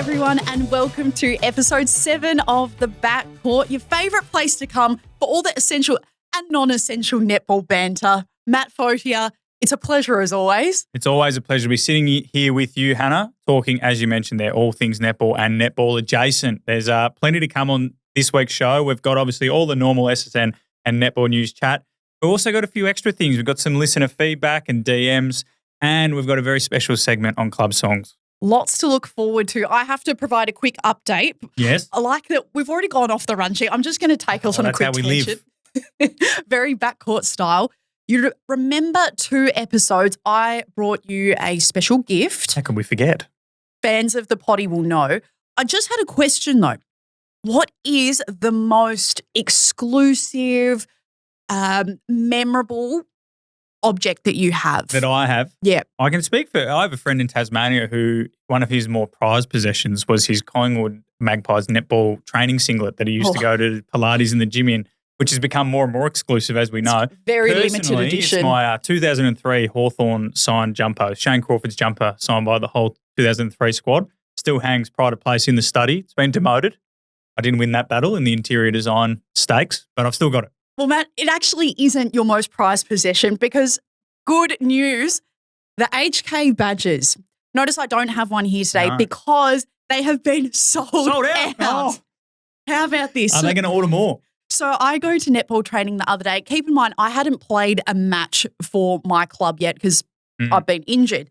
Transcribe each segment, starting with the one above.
everyone, and welcome to episode 7 of The Backcourt, your favourite place to come for all the essential and non-essential netball banter. Matt Fote here. It's a pleasure as always. It's always a pleasure to be sitting here with you, Hannah, talking, as you mentioned there, all things netball and netball adjacent. There's plenty to come on this week's show. We've got obviously all the normal SSN and netball news chat. We've also got a few extra things. We've got some listener feedback and DMs, and we've got a very special segment on club songs. Lots to look forward to. I have to provide a quick update. Yes. I like that we've already gone off the run sheet. I'm just going to take us on a quick tangent. Very backcourt style. You remember 2 episodes, I brought you a special gift. How can we forget? Fans of the potty will know. I just had a question though. What is the most exclusive, memorable object that you have? That I have? Yeah. I can speak for, I have a friend in Tasmania who one of his more prized possessions was his Collingwood Magpies netball training singlet that he used to go to Pilates in the gym in, which has become more and more exclusive as we know. It's very limited edition. It's my 2003 Hawthorn signed jumper, Shane Crawford's jumper signed by the whole 2003 squad. Still hangs pride of place in the study. It's been demoted. I didn't win that battle in the interior design stakes, but I've still got it. Well, Matt, it actually isn't your most prized possession because good news, the HK badges. Notice I don't have one here today because they have been sold out. Oh. How about this? Are they going to order more? So I go to netball training the other day. Keep in mind, I hadn't played a match for my club yet because I've been injured.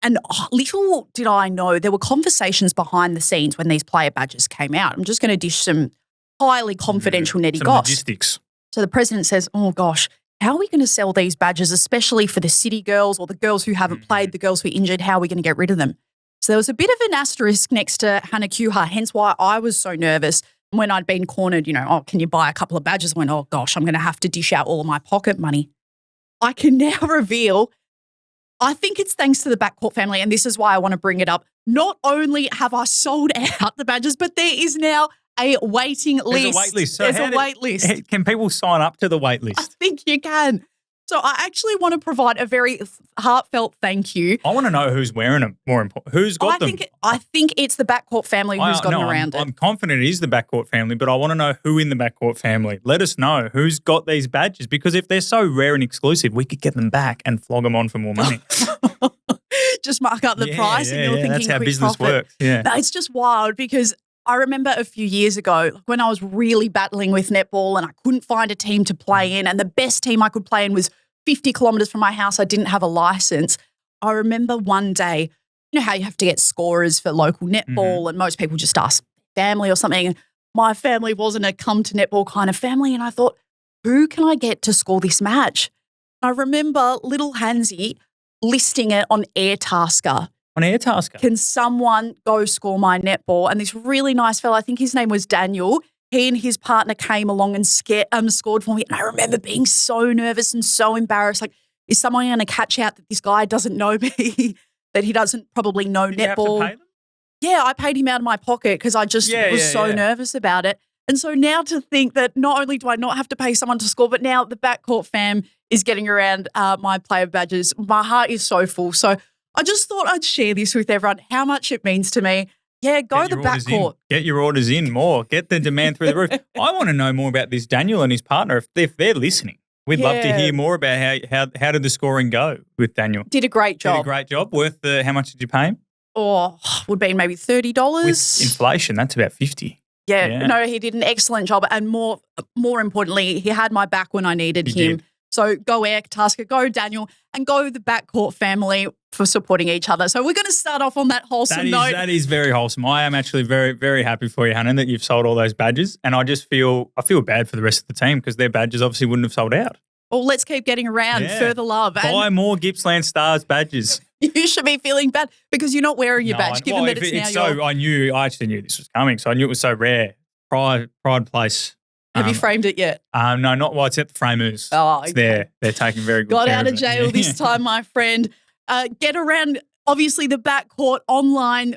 And little did I know, there were conversations behind the scenes when these player badges came out. I'm just going to dish some highly confidential netty goss. Logistics. So the president says, oh gosh, how are we going to sell these badges, especially for the city girls or the girls who haven't played, the girls who are injured? How are we going to get rid of them? So there was a bit of an asterisk next to Hannah Kuha, hence why I was so nervous when I'd been cornered, oh, can you buy a couple of badges? I went, oh gosh, I'm going to have to dish out all of my pocket money. I can now reveal, I think it's thanks to the Backcourt family, and this is why I want to bring it up. Not only have I sold out the badges, but there is now a waiting list. There's a wait list. So There's a wait list. Can people sign up to the wait list? I think you can. So I actually want to provide a very heartfelt thank you. I want to know who's wearing them, more important. Who's got them? I think it's the Backcourt family who's gotten around it. I'm confident it is the Backcourt family, but I want to know who in the Backcourt family. Let us know who's got these badges, because if they're so rare and exclusive, we could get them back and flog them on for more money. Just mark up the price and you're thinking that's how quick business profit. works. Yeah. No, it's just wild because I remember a few years ago when I was really battling with netball and I couldn't find a team to play in, and the best team I could play in was 50 kilometres from my house. I didn't have a license. I remember one day, you know how you have to get scorers for local netball and most people just ask family or something. My family wasn't a come to netball kind of family, and I thought, who can I get to score this match? I remember little Hansy listing it on Airtasker. On Airtasker? Can someone go score my netball? And this really nice fella, I think his name was Daniel, he and his partner came along and scored for me. And I remember being so nervous and so embarrassed. Like, is someone going to catch out that this guy doesn't know me, that he doesn't probably know Did netball? You have to pay them? Yeah, I paid him out of my pocket because I just was so nervous about it. And so now to think that not only do I not have to pay someone to score, but now the Backcourt fam is getting around my player badges. My heart is so full. So I just thought I'd share this with everyone, how much it means to me. Yeah, go to the Backcourt. Get your orders in more. Get the demand through the roof. I want to know more about this Daniel and his partner if they're listening. We'd love to hear more about how did the scoring go with Daniel. Did a great job. Did a great job. Worth how much did you pay him? Oh, would be maybe $30. With inflation, that's about 50. Yeah, no, he did an excellent job, and more importantly, he had my back when I needed him. Did. So go Airtasker, go Daniel, and go the Backcourt family for supporting each other. So we're going to start off on that wholesome note. That is very wholesome. I am actually very, very happy for you, Hannah, that you've sold all those badges, and I feel bad for the rest of the team because their badges obviously wouldn't have sold out. Well, let's keep getting around. Further love. Buy more Gippsland Stars badges. You should be feeling bad because you're not wearing your badge, given that it's now your... I actually knew this was coming, so I knew it was so rare. Pride Place. Have you framed it yet? No, not well. It's at the Framers. Oh, okay. It's there. They're taking very good Got care out of jail this time, my friend. Get around, obviously, the Backcourt online,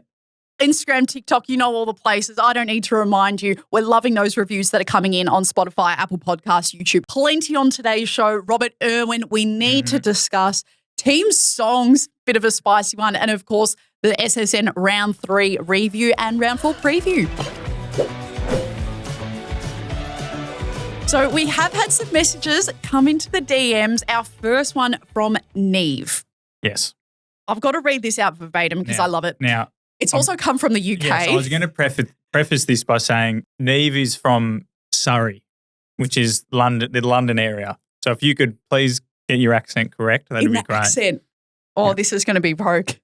Instagram, TikTok, you know all the places. I don't need to remind you. We're loving those reviews that are coming in on Spotify, Apple Podcasts, YouTube. Plenty on today's show. Robert Ervin, we need to discuss team songs, bit of a spicy one, and of course, the SSN Round 3 review and Round 4 preview. So we have had some messages come into the DMs. Our first one from Neve. Yes. I've got to read this out verbatim because I love it. Now, it's also come from the UK. Yes, I was going to preface this by saying Neve is from Surrey, which is London, the London area. So if you could please get your accent correct, that'd be great. Accent. Oh, this is going to be broke.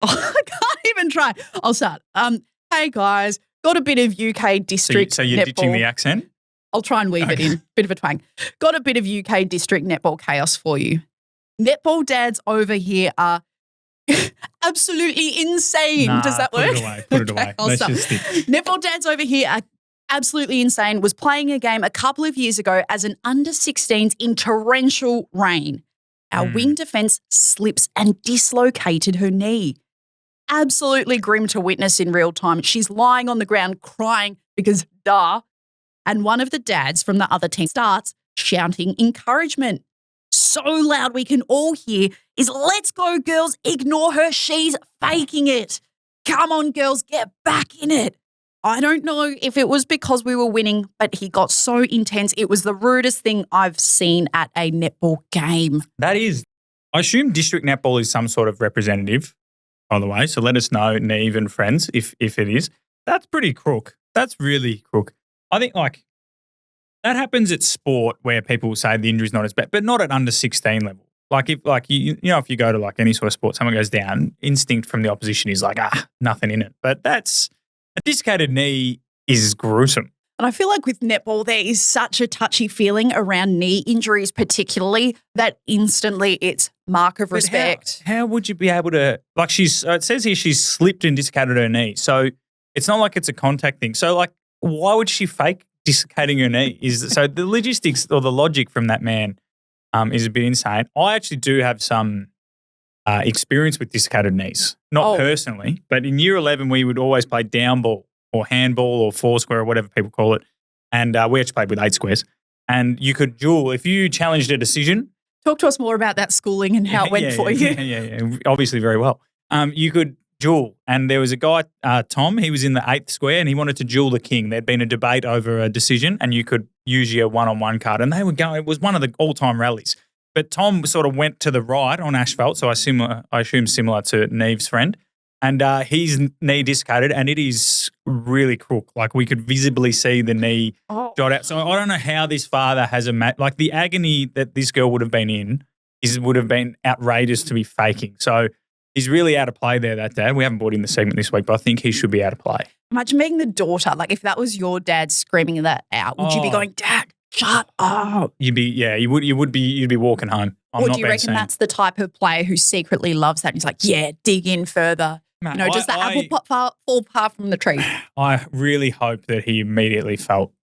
Oh, I can't even try. I'll start. Hey guys, got a bit of UK district. So you're netball. ditching the accent? I'll try and weave it in. Bit of a twang. Got a bit of UK district netball chaos for you. Netball dads over here are absolutely insane. Does that work? Put it away. Let's just stick. Netball dads over here are absolutely insane. Was playing a game a couple of years ago as an under-16s in torrential rain. Our wing defence slips and dislocated her knee. Absolutely grim to witness in real time. She's lying on the ground crying because duh. And one of the dads from the other team starts shouting encouragement. So loud we can all hear is, let's go, girls, ignore her, she's faking it. Come on, girls, get back in it. I don't know if it was because we were winning, but he got so intense. It was the rudest thing I've seen at a netball game. That is, I assume district netball is some sort of representative, by the way. So let us know, Neve and friends, if it is. That's pretty crook. That's really crook. I think that happens at sport where people say the injury's not as bad, but not at under 16 level. If you go to any sort of sport, someone goes down, instinct from the opposition is nothing in it. But that's a dislocated knee is gruesome. And I feel like with netball, there is such a touchy feeling around knee injuries, particularly that instantly it's mark of respect. How would you be able to it says here she's slipped and dislocated her knee. So it's not like it's a contact thing. So why would she fake dislocating her knee? So the logistics or the logic from that man is a bit insane. I actually do have some experience with dislocated knees, not personally, but in year 11 we would always play down ball or handball or four square or whatever people call it, and we actually played with 8 squares. And you could duel if you challenged a decision. Talk to us more about that schooling and how it went for you. Yeah, obviously very well. You could duel, and there was a guy, Tom, he was in the 8th square and he wanted to duel the king. There'd been a debate over a decision and you could use your one-on-one card, and they were going, it was one of the all-time rallies. But Tom sort of went to the right on asphalt, so I assume similar to Neve's friend, and his knee dislocated, and it is really crook. We could visibly see the knee jot out. So I don't know how this father has the agony that this girl would have been in would have been outrageous to be faking. So he's really out of play there, that dad. We haven't brought in the segment this week, but I think he should be out of play. Imagine being the daughter. If that was your dad screaming that out, would you be going, Dad, shut up? You'd be walking home. Or do you reckon that's the type of player who secretly loves that? And he's dig in further. Man, does the apple fall apart from the tree? I really hope that he immediately felt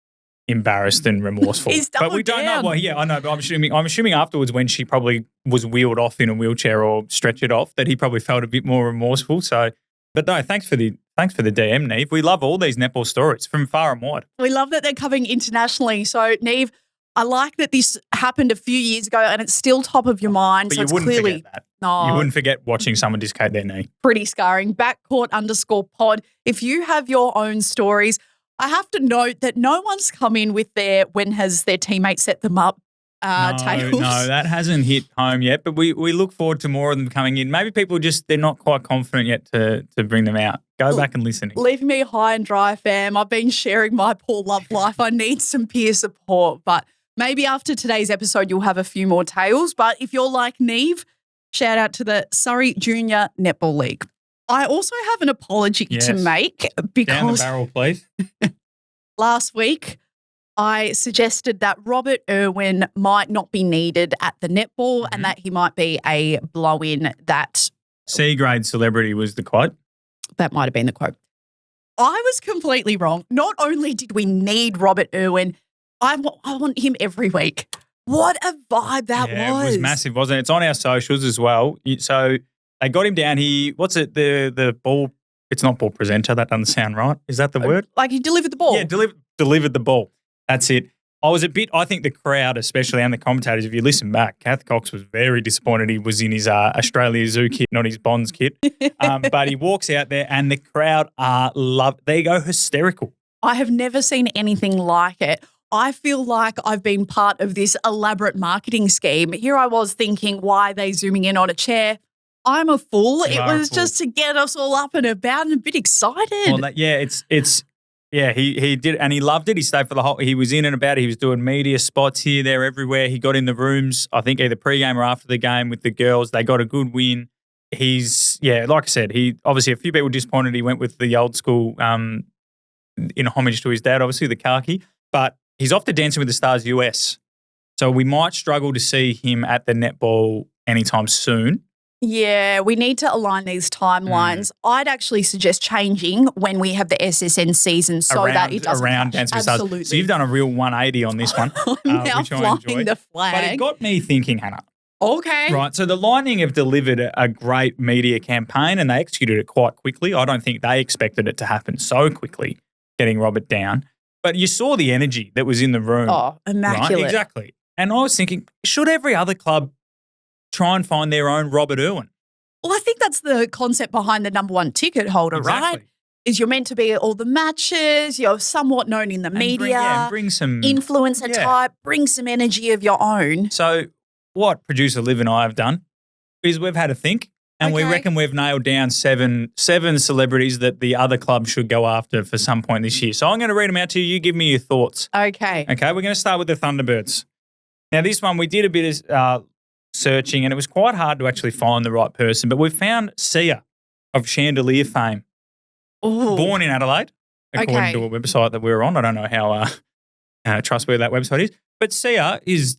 embarrassed and remorseful. But we don't know. Well, yeah, I know, but I'm assuming afterwards when she probably was wheeled off in a wheelchair or stretchered off that he probably felt a bit more remorseful. So, but no, thanks for the DM, Neve. We love all these netball stories from far and wide. We love that they're coming internationally. So, Neve, I like that this happened a few years ago and it's still top of your mind. But so you it's wouldn't clearly forget that. No, you wouldn't forget watching someone dislocate their knee. Pretty scarring. Backcourt_pod. If you have your own stories, I have to note that no one's come in with when has their teammate set them up tales. No, that hasn't hit home yet, but we look forward to more of them coming in. Maybe people they're not quite confident yet to bring them out. Go back and listen. Leave me high and dry, fam. I've been sharing my poor love life. I need some peer support, but maybe after today's episode you'll have a few more tales. But if you're like Neve, shout out to the Surrey Junior Netball League. I also have an apology to make because down the barrel, please. Last week I suggested that Robert Ervin might not be needed at the netball and that he might be a blow-in. That C-grade celebrity was the quote. That might have been the quote. I was completely wrong. Not only did we need Robert Ervin, I want him every week. What a vibe that was. It was massive, wasn't it? It's on our socials as well. So they got him down. The ball, it's not ball presenter. That doesn't sound right. Is that the word? He delivered the ball. Yeah, delivered the ball. That's it. I think the crowd especially and the commentators, if you listen back, Kath Cox was very disappointed he was in his Australia Zoo kit, not his Bonds kit. But he walks out there and the crowd they go hysterical. I have never seen anything like it. I feel like I've been part of this elaborate marketing scheme. Here I was thinking, why are they zooming in on a chair? I'm a fool. It was just to get us all up and about and a bit excited. Well, he did, and he loved it. He stayed for the whole. He was in and about. He was doing media spots here, there, everywhere. He got in the rooms. I think either pre-game or after the game with the girls. They got a good win. Like I said, he obviously a few people disappointed. He went with the old school, in homage to his dad, obviously the khaki. But he's off to Dancing with the Stars US, so we might struggle to see him at the netball anytime soon. Yeah, we need to align these timelines. I'd actually suggest changing when we have the SSN season that it doesn't around clash. Dance with Stars. Absolutely. So you've done a real 180 on this one, I'm now which I flying enjoyed. the flag. But it got me thinking, Hannah. Okay. Right, so the Lightning have delivered a great media campaign and they executed it quite quickly. I don't think they expected it to happen so quickly, getting Robert down. But you saw the energy that was in the room. Oh, immaculate. Right? Exactly. And I was thinking, should every other club try and find their own Robert Ervin? Well, I think that's the concept behind the number one ticket holder, right? Is you're meant to be at all the matches, you're somewhat known in the media. Bring some influencer type, bring some energy of your own. So what producer Liv and I have done is we've had a think and we reckon we've nailed down seven celebrities that the other club should go after for some point this year. So I'm going to read them out to you. You give me your thoughts. Okay. Okay, we're going to start with the Thunderbirds. Now this one, we did a bit of searching and it was quite hard to actually find the right person, but we found Sia of Chandelier fame. Ooh. Born in Adelaide, according to a website that we're on. I don't know how trustworthy that website is. But Sia is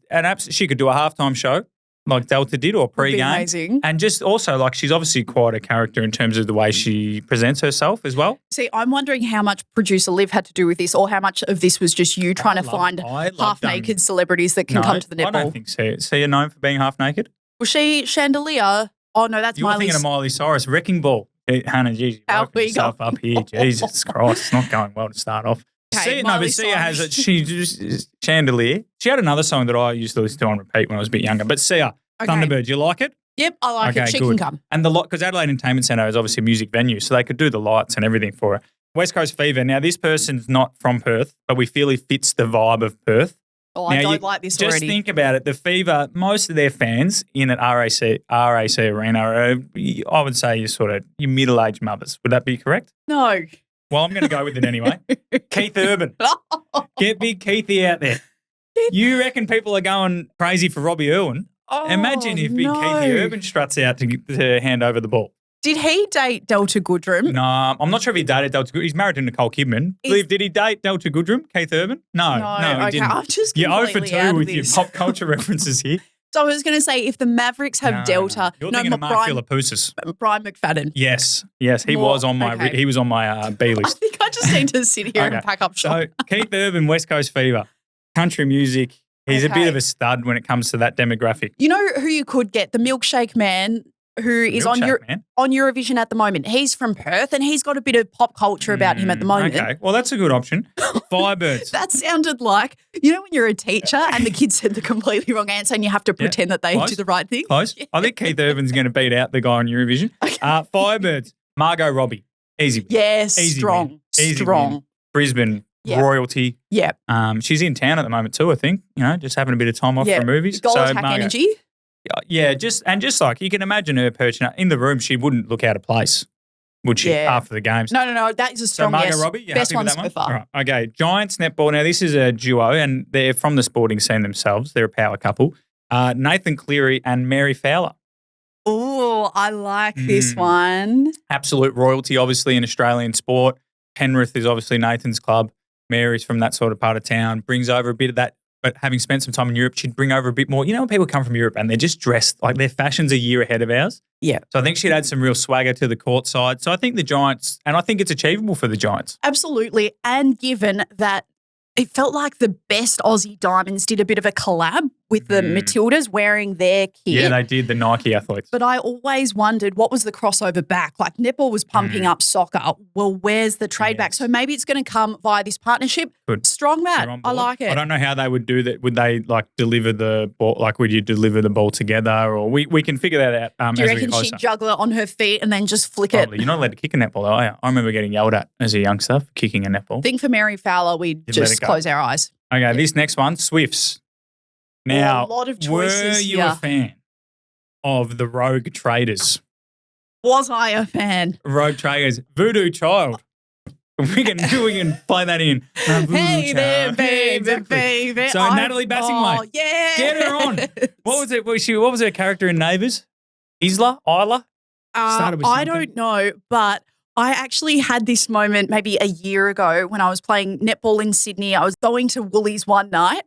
she could do a halftime show like Delta did or pre-game. Amazing. And just also like she's obviously quite a character in terms of the way she presents herself as well. See, I'm wondering how much producer Liv had to do with this or how much of this was just you trying to find half-naked celebrities that can come to the netball. I don't think Sia known for being half-naked. Was she Chandelier? Oh, no, that's Miley. You're thinking of Miley Cyrus. Wrecking Ball. Hannah, geez, you're working yourself up here. Jesus Christ, it's not going well to start off. Okay, Sia has it. She just Chandelier. She had another song that I used to listen to on repeat when I was a bit younger. But Sia, Thunderbird, you like it? Yep, I like it. She can come. And because Adelaide Entertainment Centre is obviously a music venue, so they could do the lights and everything for her. West Coast Fever. Now, this person's not from Perth, but we feel he fits the vibe of Perth. Oh, I don't like this already. Just think about it. The Fever, most of their fans in at RAC Arena are, I would say, your middle-aged mothers. Would that be correct? No. Well, I'm going to go with it anyway. Keith Urban. Get big Keithy out there. You reckon people are going crazy for Robbie Irwin? Imagine if big Keithy Urban struts out to hand over the ball. Did he date Delta Goodrem? No, I'm not sure if he dated Delta Goodrem. He's married to Nicole Kidman. Did he date Delta Goodrem, Keith Urban? No, he didn't. I'm just You're 0 for completely 2 out of with this. your pop culture references here. So I was going to say, if the Mavericks have Delta, You're thinking of Mark Philippoussis. Brian McFadden. Yes, he was on my B list. I think I just need to sit here and pack up shop. So Keith Urban, West Coast Fever, country music. He's a bit of a stud when it comes to that demographic. You know who you could get? The Milkshake Man, who is on Eurovision at the moment. He's from Perth and he's got a bit of pop culture about him at the moment. Okay, well, that's a good option. Firebirds. That sounded like, you know when you're a teacher and the kids said the completely wrong answer and you have to pretend that they do the right thing? Close. Yeah. I think Keith Urban's going to beat out the guy on Eurovision. Okay. Firebirds. Margot Robbie. Easy. Yes, strong. Win. Brisbane. Yep. Royalty. Yeah. She's in town at the moment too, I think. Just having a bit of time off from movies. Goal attack energy. Yeah, just like you can imagine her perching in the room, she wouldn't look out of place, would she, after the games? No, that is a strong Margot Robbie, you best happy with one that so far. Right. Okay, Giants netball. Now, this is a duo and they're from the sporting scene themselves. They're a power couple. Nathan Cleary and Mary Fowler. Oh, I like this one. Absolute royalty, obviously, in Australian sport. Penrith is obviously Nathan's club. Mary's from that sort of part of town, brings over a bit of that. But having spent some time in Europe, she'd bring over a bit more. You know when people come from Europe and they're just dressed, like their fashion's a year ahead of ours? Yeah. So I think she'd add some real swagger to the court side. So I think the Giants, and I think it's achievable for the Giants. Absolutely. And given that it felt like the best Aussie Diamonds did a bit of a collab with the Matildas wearing their kit. Yeah, they did, the Nike athletes. But I always wondered what was the crossover back? Like netball was pumping up soccer. Well, where's the trade back? So maybe it's going to come via this partnership. Good. Strong, Matt. I like it. I don't know how they would do that. Would they like deliver the ball? Like, would you deliver the ball together? Or we can figure that out do you as we reckon get closer. she'd juggle it on her feet and then just flick Probably. it? You're not allowed to kick a netball, though, are you? I remember getting yelled at as a youngster for kicking a netball. I think for Mary Fowler, we'd just close our eyes. Okay, this next one, Swifts. Now, a lot of choices were you here. a fan of the Rogue Traders? Was I a fan? Rogue Traders, Voodoo Child. We can play that in. Hey there, baby, Exactly. baby. So Natalie Bassingthwaight. Oh, yeah. Get her on. What was it? What was her character in Neighbours? Isla? Started with I something. don't know, but I actually had this moment maybe a year ago when I was playing netball in Sydney. I was going to Woolies one night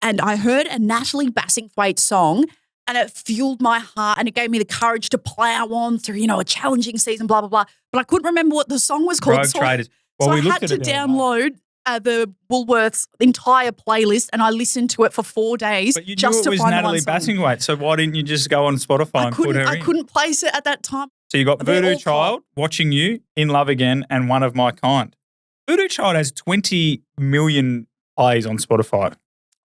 and I heard a Natalie Bassingthwaight song and it fueled my heart and it gave me the courage to plow on through, a challenging season, blah, blah, blah. But I couldn't remember what the song was called. Rogue Traders. Well, So we I looked had at to it download the Woolworths entire playlist and I listened to it for 4 days But you just knew to it was find Natalie the one song. Bassingthwaight, so why didn't you just go on Spotify and put her in? I couldn't place it at that time. So you got They're Voodoo all Child, Watching You, In Love Again, and One of My Kind. Voodoo Child has 20 million plays on Spotify.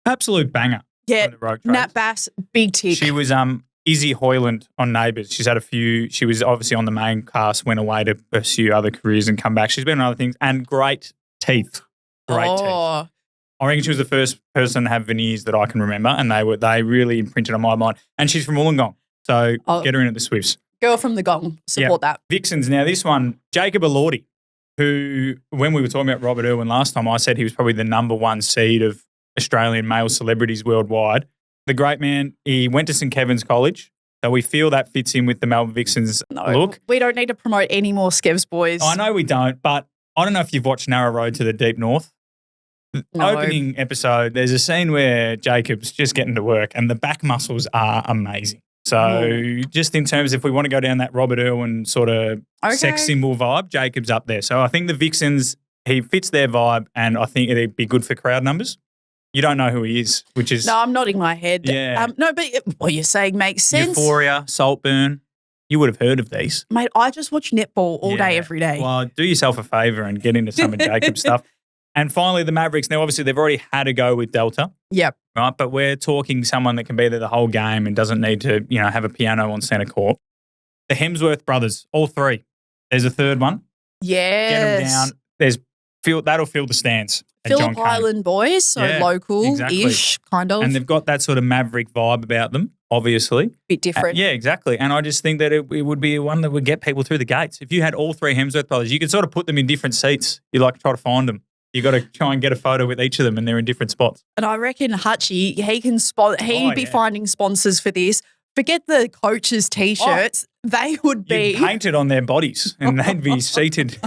Absolute banger. Yeah, from the Rogue Nat Traders. Bass, big tick. She was Izzy Hoyland on Neighbours. She's had a few. She was obviously on the main cast, went away to pursue other careers and come back. She's been on other things and great teeth. Great teeth. I reckon she was the first person to have veneers that I can remember, and they really imprinted on my mind. And she's from Wollongong, so get her in at the Swifts. Girl from the Gong, support that. Vixens. Now this one, Jacob Elordi, who when we were talking about Robert Irwin last time, I said he was probably the number one seed of Australian male celebrities worldwide. The great man, he went to St Kevin's College, so we feel that fits in with the Melbourne Vixens look. We don't need to promote any more Skevs boys. I know we don't, but I don't know if you've watched Narrow Road to the Deep North. No. Opening episode, there's a scene where Jacob's just getting to work and the back muscles are amazing. So just in terms, if we want to go down that Robert Irwin sort of sex symbol vibe, Jacob's up there. So I think the Vixens, he fits their vibe and I think it'd be good for crowd numbers. You don't know who he is, which is... No, I'm nodding my head. Yeah. No, but what you're saying makes sense. Euphoria, Saltburn. You would have heard of these. Mate, I just watch netball all day, every day. Well, do yourself a favour and get into some of Jacob's stuff. And finally, the Mavericks. Now, obviously, they've already had a go with Delta. Yep. Right, but we're talking someone that can be there the whole game and doesn't need to, have a piano on centre court. The Hemsworth brothers, all three. There's a third one. Yes. Get them down. That'll fill the stands. at John Phillip Cain. Island boys, so local-ish, kind of. And they've got that sort of Maverick vibe about them, obviously. Bit different. Yeah, exactly. And I just think that it would be one that would get people through the gates. If you had all three Hemsworth brothers, you could sort of put them in different seats. You like to try to find them. You got to try and get a photo with each of them, and they're in different spots. And I reckon Hutchie, he can he'd be finding sponsors for this. Forget the coaches' T-shirts. They would be painted on their bodies, and they'd be seated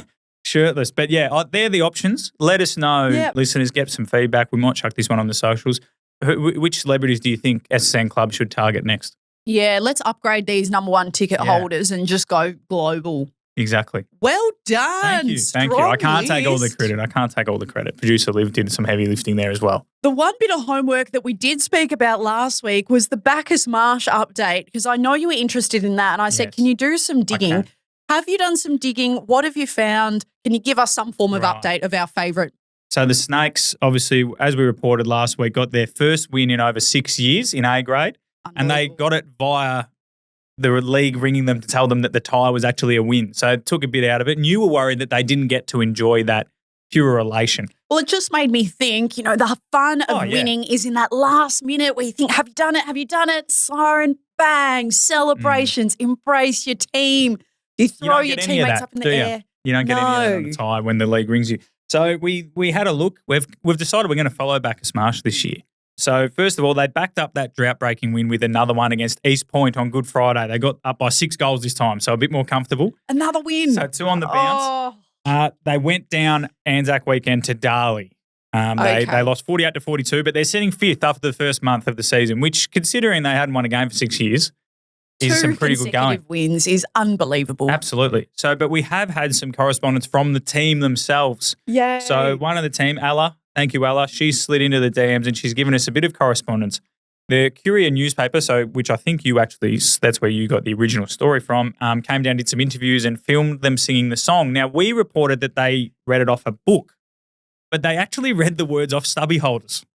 shirtless. But yeah, they're the options. Let us know, listeners. Get some feedback. We might chuck this one on the socials. Which celebrities do you think SSN Club should target next? Yeah, let's upgrade these number one ticket holders and just go global. Exactly. Well done. Thank you. Thank you. I can't take all the credit. Producer Liv did some heavy lifting there as well. The one bit of homework that we did speak about last week was the Bacchus Marsh update, because I know you were interested in that. And I said, can you do some digging? Have you done some digging? What have you found? Can you give us some form of update of our favourite? So the Snakes, obviously, as we reported last week, got their first win in over 6 years in A grade. And they got it via the league ringing them to tell them that the tie was actually a win. So it took a bit out of it. And you were worried that they didn't get to enjoy that pure elation. Well, it just made me think, the fun of winning is in that last minute where you think, have you done it? Have you done it? Siren, bang, celebrations, embrace your team. You throw your teammates up in the air. You don't get any of that on the tie when the league rings you. So we had a look. We've decided we're going to follow Bacchus Marsh this year. So first of all, they backed up that drought-breaking win with another one against East Point on Good Friday. They got up by 6 goals this time, so a bit more comfortable. Another win. So 2 on the bounce. They went down Anzac weekend to Darley. They lost 48-42, but they're sitting 5th after the first month of the season, which, considering they hadn't won a game for 6 years, is some pretty good going. 2 consecutive wins is unbelievable. Absolutely. So, but we have had some correspondence from the team themselves. Yay. So one of the team, Ella, thank you, Ella. She's slid into the DMs and she's given us a bit of correspondence. The Courier newspaper, so which I think you actually, that's where you got the original story from, came down, did some interviews and filmed them singing the song. Now, we reported that they read it off a book, but they actually read the words off stubby holders,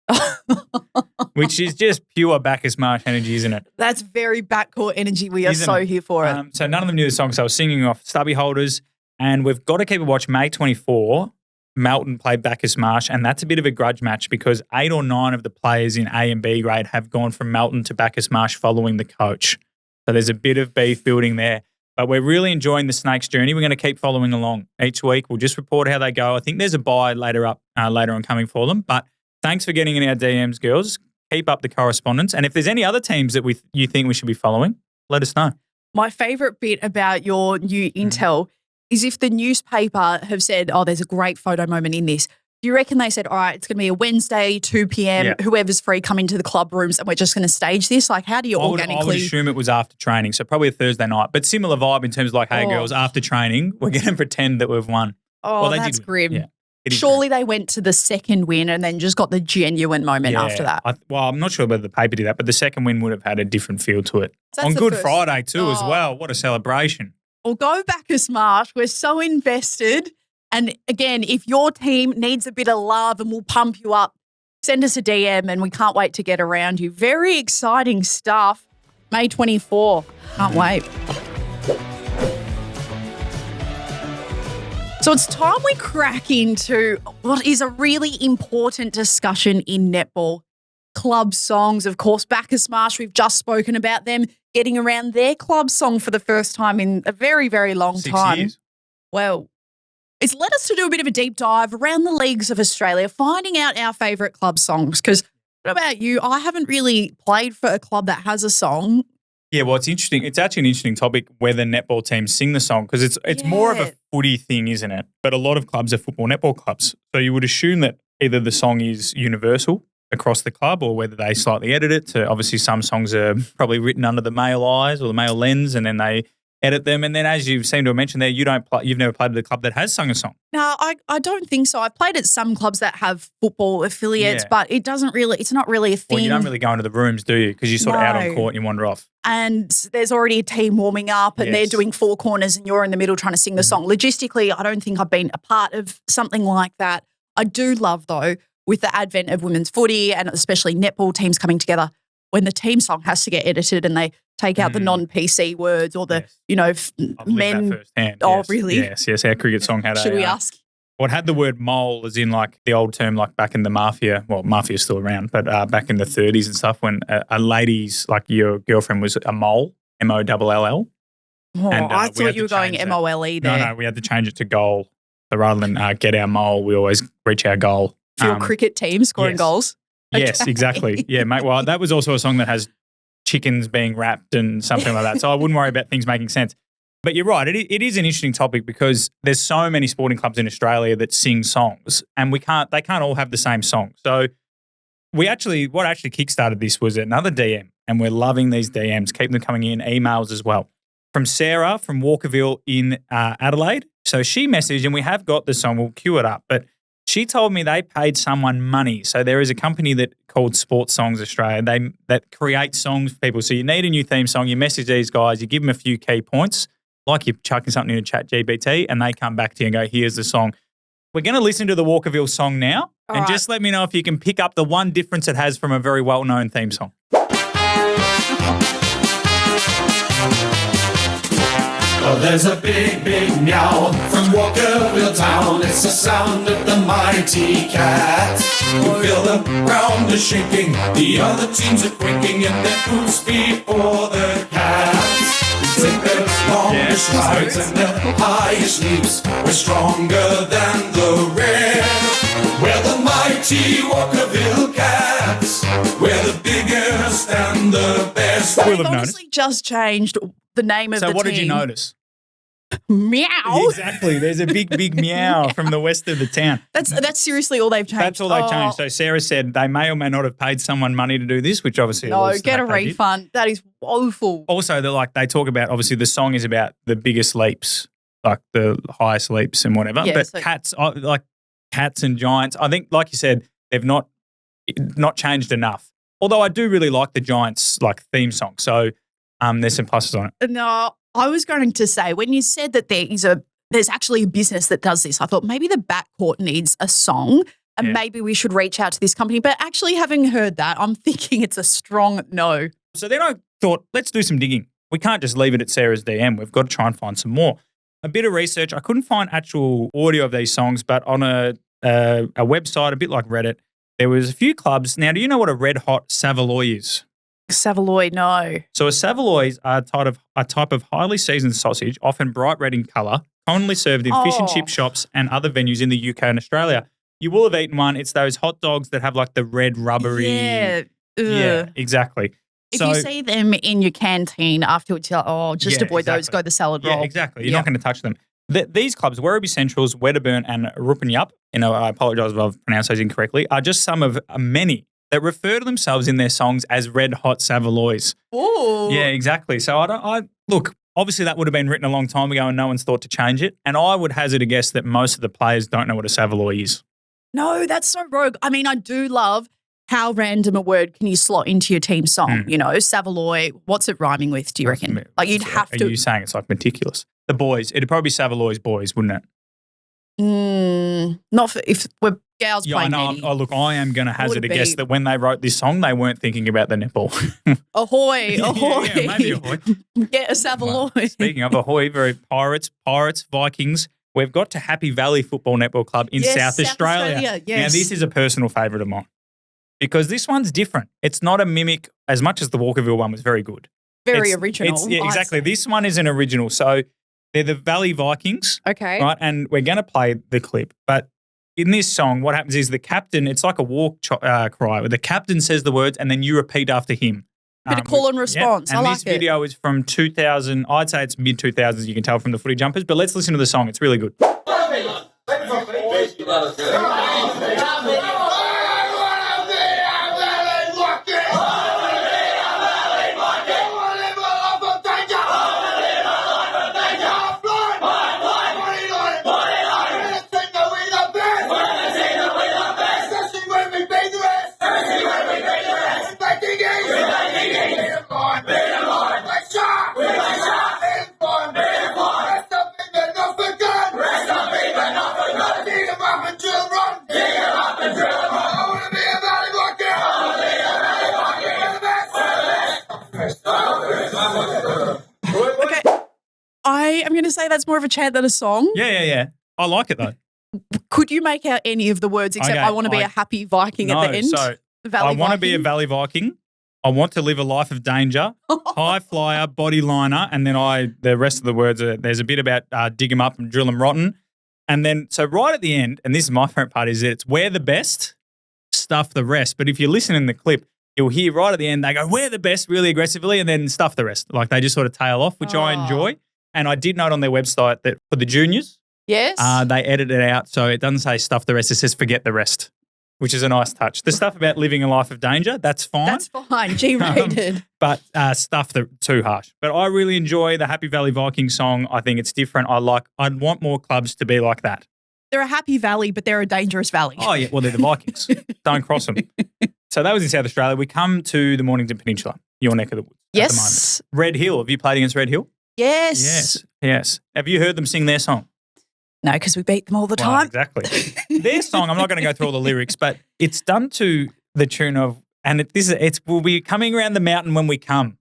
which is just pure Bacchus Marsh energy, isn't it? That's very backcourt energy. We are here for it. So none of them knew the song, so I was singing off stubby holders, and we've got to keep a watch. May 24, Melton played Bacchus Marsh, and that's a bit of a grudge match because 8 or 9 of the players in A and B grade have gone from Melton to Bacchus Marsh following the coach. So there's a bit of beef building there. But we're really enjoying the Snakes journey. We're going to keep following along each week. We'll just report how they go. I think there's a bye later on coming for them. But thanks for getting in our DMs, girls. Keep up the correspondence. And if there's any other teams that you think we should be following, let us know. My favourite bit about your new intel is if the newspaper have said, oh, there's a great photo moment in this. Do you reckon they said, all right, it's going to be a Wednesday, 2 p.m., whoever's free, come into the club rooms and we're just going to stage this? Like, how do you organically? I would assume it was after training, so probably a Thursday night. But similar vibe in terms of like, hey, girls, after training, we're going to pretend that we've won. Oh, that's grim. Yeah, surely they went to the second win and then just got the genuine moment after that. I'm not sure whether the paper did that, but the second win would have had a different feel to it. So on Good Friday too as well. What a celebration. Well, go Bacchus Marsh. We're so invested. And again, if your team needs a bit of love and we'll pump you up, send us a DM and we can't wait to get around you. Very exciting stuff. May 24. Can't wait. So it's time we crack into what is a really important discussion in netball. Club songs, of course. Bacchus Marsh, we've just spoken about them getting around their club song for the first time in a very, very long 6 time. years. Well, it's led us to do a bit of a deep dive around the leagues of Australia, finding out our favourite club songs. Because what about you? I haven't really played for a club that has a song. Yeah, well, it's interesting. It's actually an interesting topic whether netball teams sing the song because it's more of a footy thing, isn't it? But a lot of clubs are football netball clubs. So you would assume that either the song is universal across the club or whether they slightly edit it. So obviously some songs are probably written under the male eyes or the male lens and then they edit them. And then as you seem to have mentioned there, you've never played at a club that has sung a song. No, I don't think so. I've played at some clubs that have football affiliates, but it's not really a thing. Well, you don't really go into the rooms, do you? Because you're sort of out on court and you wander off. And there's already a team warming up and they're doing four corners and you're in the middle trying to sing the song. Logistically, I don't think I've been a part of something like that. I do love, though, with the advent of women's footy and especially netball teams coming together, when the team song has to get edited and they take out the non-PC words or the, I've men. That firsthand. Oh, yes. really? Yes. Our cricket song had Should we ask? Well, it had the word mole as in like the old term like back in the mafia. Well, mafia's still around, but back in the 30s and stuff when a lady's, like your girlfriend was a mole, M-O-L-L. Oh, and, I thought you were going M-O-L-E there. No, we had to change it to goal. So rather than get our mole, we always reach our goal. For your cricket team scoring goals? Yes, Okay. exactly. Yeah, mate. Well, that was also a song that has chickens being wrapped and something like that. So I wouldn't worry about things making sense. But you're right. It is an interesting topic because there's so many sporting clubs in Australia that sing songs and they can't all have the same song. So what actually kickstarted this was another DM and we're loving these DMs. Keep them coming in, emails as well. From Sarah from Walkerville in Adelaide. So she messaged and we have got the song. We'll cue it up. But she told me they paid someone money. So there is a company called Sports Songs Australia. That creates songs for people. So you need a new theme song. You message these guys. You give them a few key points, like you're chucking something in Chat GPT, and they come back to you and go, here's the song. We're going to listen to the Walkerville song now. All right. Just let me know if you can pick up the one difference it has from a very well-known theme song. Well, there's a big, big meow from Walkerville town. It's the sound of the mighty cat. You feel the ground is shaking, the other teams are quaking in their boots before the cats. Take their longest strides and their highest leaps. We're stronger than the red. We're the mighty Walkerville cats. We're the biggest and the best. We've honestly just changed the name of the team. So what did you notice? Meow. Exactly. There's a big, big meow from the west of the town. That's seriously all they've changed. That's all they've changed. So Sarah said they may or may not have paid someone money to do this, which obviously get a refund. That is woeful. Also, they talk about, obviously the song is about the biggest leaps, like the highest leaps and whatever. Yeah, but cats and giants, I think, like you said, they've not changed enough. Although I do really like the Giants like theme song. So there's some pluses on it. No, I was going to say when you said that there's actually a business that does this, I thought maybe the backcourt needs a song and maybe we should reach out to this company. But actually having heard that, I'm thinking it's a strong no. So then I thought, let's do some digging. We can't just leave it at Sarah's DM. We've got to try and find some more. A bit of research. I couldn't find actual audio of these songs, but on a website, a bit like Reddit, there was a few clubs. Now, do you know what a red hot Saveloy is? Saveloy, no. So a Saveloy are a type of highly seasoned sausage, often bright red in colour, commonly served in fish and chip shops and other venues in the UK and Australia. You will have eaten one. It's those hot dogs that have like the red rubbery. Yeah. Yeah, exactly. If you see them in your canteen afterwards, you're like, just avoid those, go the salad roll. Yeah, exactly. You're not going to touch them. These clubs, Werribee Centrals, Wedderburn and Rupinyup, I apologise if I've pronounced those incorrectly, are just some of many that refer to themselves in their songs as red hot Saveloys. Ooh. Yeah, exactly. So look, obviously that would have been written a long time ago and no one's thought to change it. And I would hazard a guess that most of the players don't know what a Saveloy is. No, that's so rogue. I mean, I do love how random a word can you slot into your team song? Saveloy, what's it rhyming with, do you reckon? Like you'd have to. Are you saying it's like meticulous? The boys, it'd probably be Saveloy's boys, wouldn't it? Not for, if we're gals playing I know. Look, I am going to hazard a guess that when they wrote this song, they weren't thinking about the netball. Ahoy, ahoy. Yeah, maybe ahoy. Get a Saveloy. Well, speaking of ahoy, very Pirates, Vikings, we've got to Happy Valley Football Netball Club in South Australia. Yes. Now, this is a personal favourite of mine because this one's different. It's not a mimic as much as the Walkerville one was very good. Very original. Yeah, exactly. This one is an original. So they're the Valley Vikings. Okay. Right, and we're going to play the clip. But in this song, what happens is the captain, it's like a war cry where the captain says the words and then you repeat after him. Bit of call and response. And I like this video is from 2000. I'd say it's mid-2000s. You can tell from the footy jumpers. But let's listen to the song. It's really good. I am going to say that's more of a chant than a song. Yeah. I like it though. Could you make out any of the words except I want to be a happy Viking at the end? So I want to be a Valley Viking. I want to live a life of danger. High flyer, body liner, and then the rest of the words there's a bit about dig 'em up and drill 'em rotten. And then so right at the end, and this is my favourite part, is that it's we're the best, stuff the rest. But if you listen in the clip, you'll hear right at the end they go, we're the best really aggressively, and then stuff the rest. Like they just sort of tail off, which I enjoy. And I did note on their website that for the juniors, yes, they edit it out so it doesn't say stuff the rest, it says forget the rest, which is a nice touch. The stuff about living a life of danger, that's fine. That's fine, G-rated. But stuff too harsh. But I really enjoy the Happy Valley Viking song. I think it's different. I'd want more clubs to be like that. They're a happy valley, but they're a dangerous valley. Oh, yeah. Well, they're the Vikings. Don't cross them. So that was in South Australia. We come to the Mornington Peninsula, your neck of the woods. Yes. At the moment. Red Hill. Have you played against Red Hill? Yes. Yes. Have you heard them sing their song? No, because we beat them all the time. Exactly. Their song, I'm not going to go through all the lyrics, but it's done to the tune of, and we'll be coming around the mountain when we come.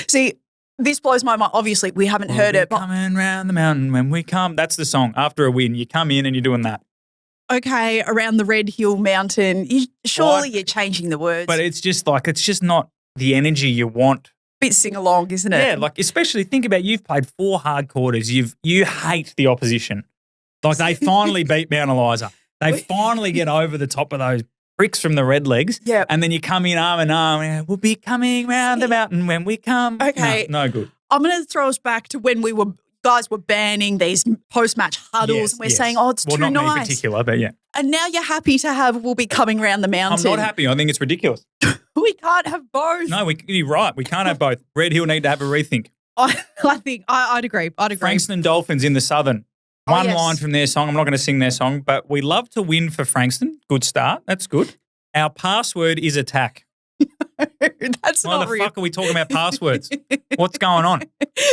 See, this blows my mind. Obviously, we haven't heard it. But coming around the mountain when we come. That's the song. After a win, you come in and you're doing that. Okay, around the Red Hill Mountain. Surely you're changing the words. But it's just not the energy you want. Bit sing-along, isn't it? Yeah, like especially think about you've played 4 hard quarters. You hate the opposition. Like they finally beat Mount Eliza. They finally get over the top of those bricks from the Redlegs. Yeah. And then you come in arm in arm. We'll be coming round the mountain when we come. Okay. No good. I'm going to throw us back to when guys were banning these post-match huddles. And we're saying, it's too nice. Well, not me in particular, but yeah. And now you're happy to have we'll be coming round the mountain. I'm not happy. I think it's ridiculous. We can't have both. No, you're right. We can't have both. Red Hill need to have a rethink. I think I'd agree. Frankston Dolphins in the Southern. One yes. line from their song. I'm not going to sing their song, but we love to win for Frankston. Good start. That's good. Our password is attack. That's Why not the real. fuck are we talking about passwords? What's going on?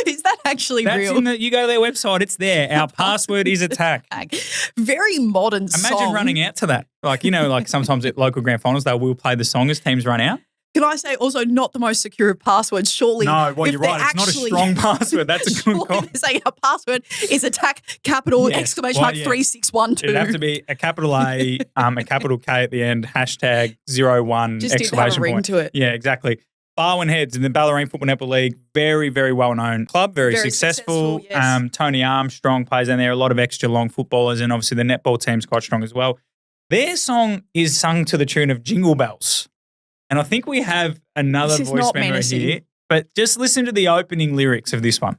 Is that actually That's real? you go to their website, it's there. Our password is attack. Very modern Imagine song. running out to that. Like sometimes at local grand finals, they will play the song as teams run out. Can I say also not the most secure of passwords? Surely. No, well, if you're right. It's not a strong password. That's a good call. They're saying our password is attack capital Yes. exclamation Well, mark yeah. 3612. It'd have to be a capital A, a capital K at the end, hashtag 01 Just didn't have a exclamation ring point. to it. Yeah, exactly. Barwon Heads in the Ballerine Football Netball League, very, very well-known club, very successful. Yes. Tony Armstrong plays in there, a lot of extra long footballers, and obviously the netball team's quite strong as well. Their song is sung to the tune of Jingle Bells. And I think we have another This is voice not memo menacing. here, but just listen to the opening lyrics of this one.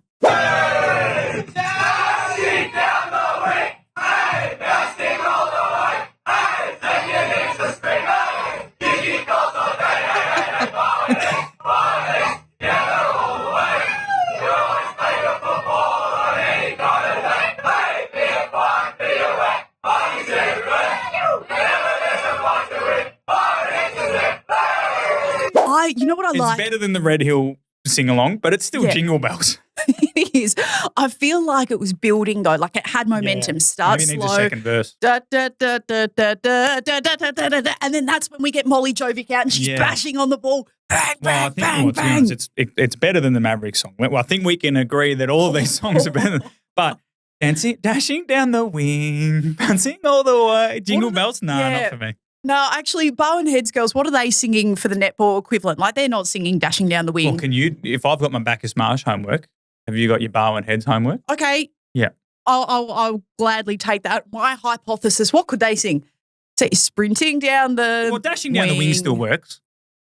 You know what I It's like? better than the Red Hill sing-along, but it's still Yeah. Jingle Bells. It is. I feel like it was building though, like it had momentum. Yeah. Start Maybe it needs a slow. second verse. Da, da, da, da, da, da, da, da, da, da, da, and then that's when we get Molly Jovic out and she's Yeah. bashing on the ball. Bang, Well, I bang, think, bang, well, to be bang. honest, it's better than the Maverick song. Well, I think we can agree that all of these songs are better. But dancing, dashing down the wing, bouncing all the way, Jingle Bells, no, yeah. not for me. No, actually, Bowen Heads girls, what are they singing for the netball equivalent? Like they're not singing Dashing Down the Wing. Well, can you? If I've got my Bacchus Marsh homework, have you got your Barwon Heads homework? Okay. Yeah. I'll gladly take that. My hypothesis, what could they sing? Say sprinting down the Well, dashing down the wing still works.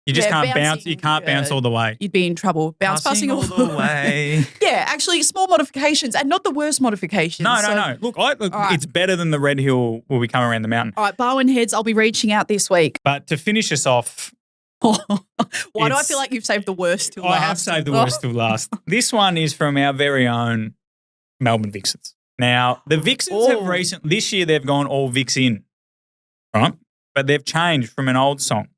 You just Yeah, can't bounce. You bouncing, can't bounce all the way. You'd be in trouble. Bounce passing all the way. Yeah, actually, small modifications and not the worst modifications. No. So- Look, right. it's better than the Red Hill where we come around the mountain. All right, Bowen Heads, I'll be reaching out this week. But to finish us off, Why do I It's- feel like you've saved the worst till I last? have saved the worst till last. This one is from our very own Melbourne Vixens. Now, the Vixens have this year they've gone all Vix in, right? But they've changed from an old song.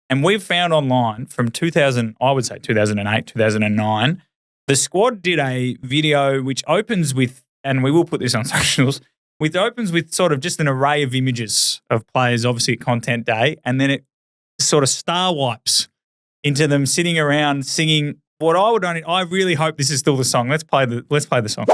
And we've found online from 2008, 2009, the squad did a video which opens with, and we will put this on socials, opens with sort of just an array of images of players, obviously at Content Day, and then it sort of star wipes into them sitting around singing what I really hope this is still the song. Let's play the song.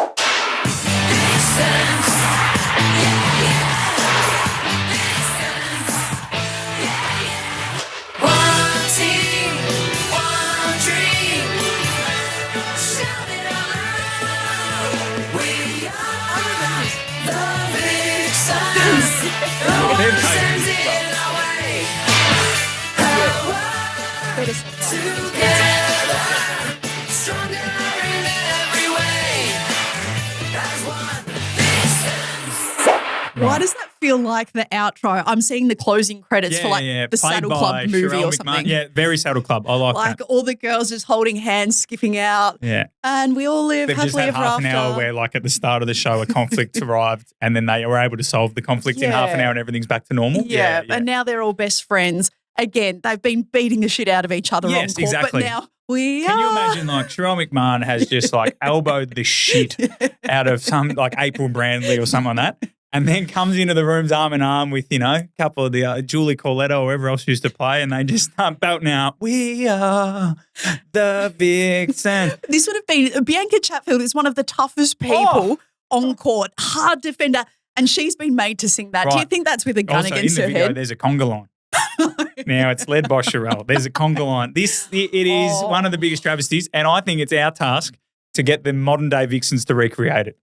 Why does that feel like the outro? I'm seeing the closing credits for like the Played Saddle by Club movie Sherelle or McMahon. something. Yeah, very Saddle Club. I like Like that. all the girls just holding hands, skipping out, Yeah. and we all live They've just happily had ever half an after. hour where, like, at the start of the show, a conflict arrived and then they were able to solve the conflict in half an Yeah. hour and everything's back to normal. Yeah, and now they're all best friends. Again, they've been beating the shit out of each other Yes, on court, exactly. but now we Can you are. imagine, like, Sherelle McMahon has just, like, elbowed the shit out of some, like, April Brandley or something like that, and then comes into the rooms arm in arm with, a couple of the Julie Corletto or whoever else used to play, and they just start belting out, "We are the Vixens." This would have been Bianca Chatfield is one of the toughest people on court, hard defender, and she's been made to sing that. Do you Right. think that's with a gun Also, in against the her video, head? there's a conga line. Now it's led by Sherelle. There's a conga line. It is one of the biggest travesties, and I think it's our task to get the modern day Vixens to recreate it.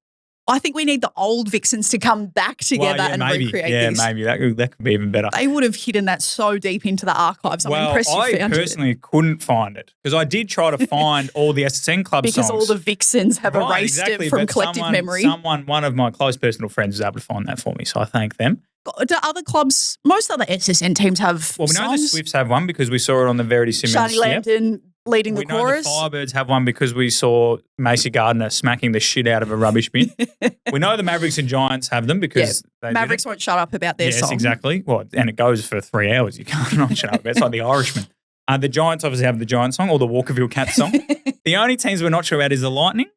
I think we need the old Vixens to come back together and maybe. recreate Yeah, this. maybe that could be even better. They would have hidden that so deep into the archives. I'm impressed you I found it. personally couldn't find it because I did try to find all the SSN Club Because songs. all the Vixens have Right, erased exactly, it from but collective memory. One of my close personal friends was able to find that for me, so I thank them. Do other clubs, most other SSN teams have Well, we know the songs. Swifts have one because we saw it on the Verity Simmons. Shani Lambton leading the We know chorus. the Firebirds have one because we saw Macy Gardner smacking the shit out of a rubbish bin. We know the Mavericks and Giants have them because they did Mavericks it. won't shut up about their Yes, song. exactly. Well, and it goes for 3 hours. You can't not shut up. It's like The Irishman. The Giants obviously have the Giant song or the Walkerville Cats song. The only teams we're not sure about is the Lightning,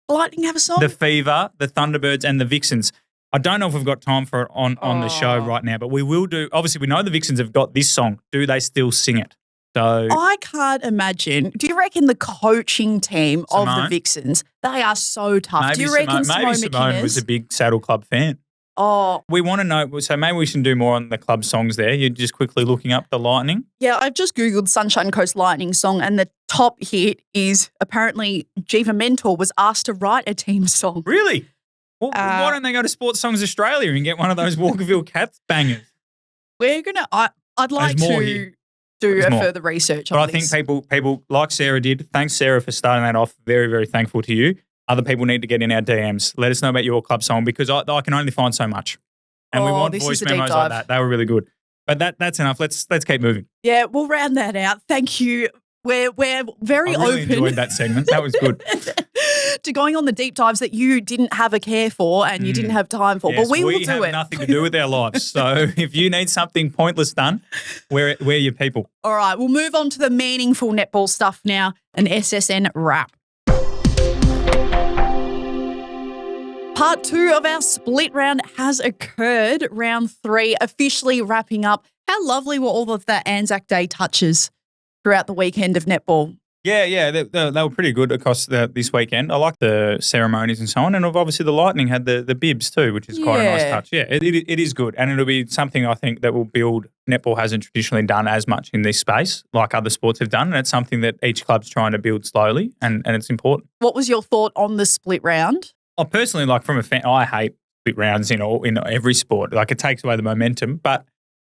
Lightning have a song? the Fever, the Thunderbirds, and the Vixens. I don't know if we've got time for it on the show right now, but we will do. Obviously, we know the Vixens have got this song. Do they still sing it? So I can't imagine. Do you reckon the coaching team of the Simone? Vixens, they are so tough? maybe Do you reckon Simone McInnes? was a big Saddle Club fan. Oh, We want to know, so maybe we should do more on the club songs there. You're just quickly looking up the Lightning. yeah, I've just Googled Sunshine Coast Lightning song and the top hit is apparently Jiva Mentor was asked to write a team song. Really? Well, why don't they go to Sports Songs Australia and get one of those Walkerville Cats bangers? We're going to, I'd like There's more to here. do There's a more. further research But on I think this. people like Sarah did. Thanks, Sarah, for starting that off. Very, very thankful to you. Other people need to get in our DMs. Let us know about your club song because I can only find so much. And we want this voice is a deep memos like dive. that. They were really good. But that's enough. Let's keep moving. Yeah, we'll round that out. Thank you. We're very I really open enjoyed that segment. That was good. to going on the deep dives that you didn't have a care for and you didn't have time for. Yes, but we will do have it. nothing to do with our lives. So if you need something pointless done, we're your people. All right, we'll move on to the meaningful netball stuff now, an SSN wrap. Part 2 of our split round has occurred. Round 3 officially wrapping up. How lovely were all of the Anzac Day touches throughout the weekend of netball? Yeah, they were pretty good across this weekend. I like the ceremonies and so on. And obviously the Lightning had the bibs too, which is quite a nice Yeah. touch. Yeah, it is good. And it'll be something I think that will build. Netball hasn't traditionally done as much in this space like other sports have done. And it's something that each club's trying to build slowly and it's important. What was your thought on the split round? I personally, like from a fan, I hate split rounds in every sport. Like it takes away the momentum, but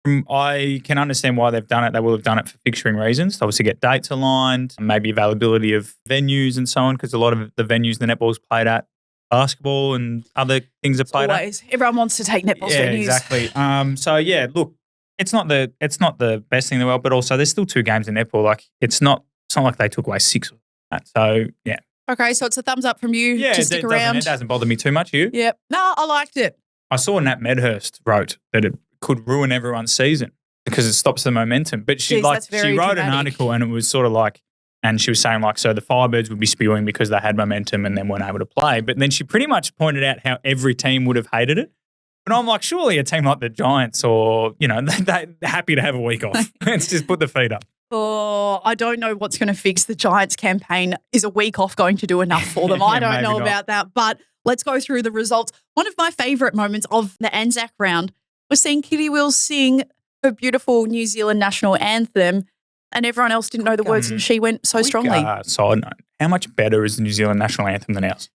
I can understand why they've done it. They will have done it for fixturing reasons, to obviously get dates aligned, maybe availability of venues and so on, because a lot of the venues the netball's played at, basketball and other things are played at. Always. Everyone wants to take netball Yeah, venues. exactly. So yeah, look, it's not the best thing in the world, but also there's still 2 games in netball. Like it's not like they took away 6 of that. So yeah. Okay, so it's a thumbs up from you to stick around. It doesn't bother me too much. You? Yep. No, I liked it. I saw Nat Medhurst wrote that it could ruin everyone's season because it stops the momentum. But she Jeez, that's very wrote an dramatic. article and it was sort of like, and she was saying like, so the Firebirds would be spewing because they had momentum and then weren't able to play. But then she pretty much pointed out how every team would have hated it. But I'm like, surely a team like the Giants or, they're happy to have a week off. Let's just put the feet up. Oh, I don't know what's going to fix the Giants campaign. Is a week off going to do enough for them? I don't maybe know not. about that. But let's go through the results. One of my favourite moments of the Anzac round was seeing Kitty Wills sing her beautiful New Zealand national anthem and everyone else didn't know the words and she went so strongly. Side note, how much better is the New Zealand national anthem than ours?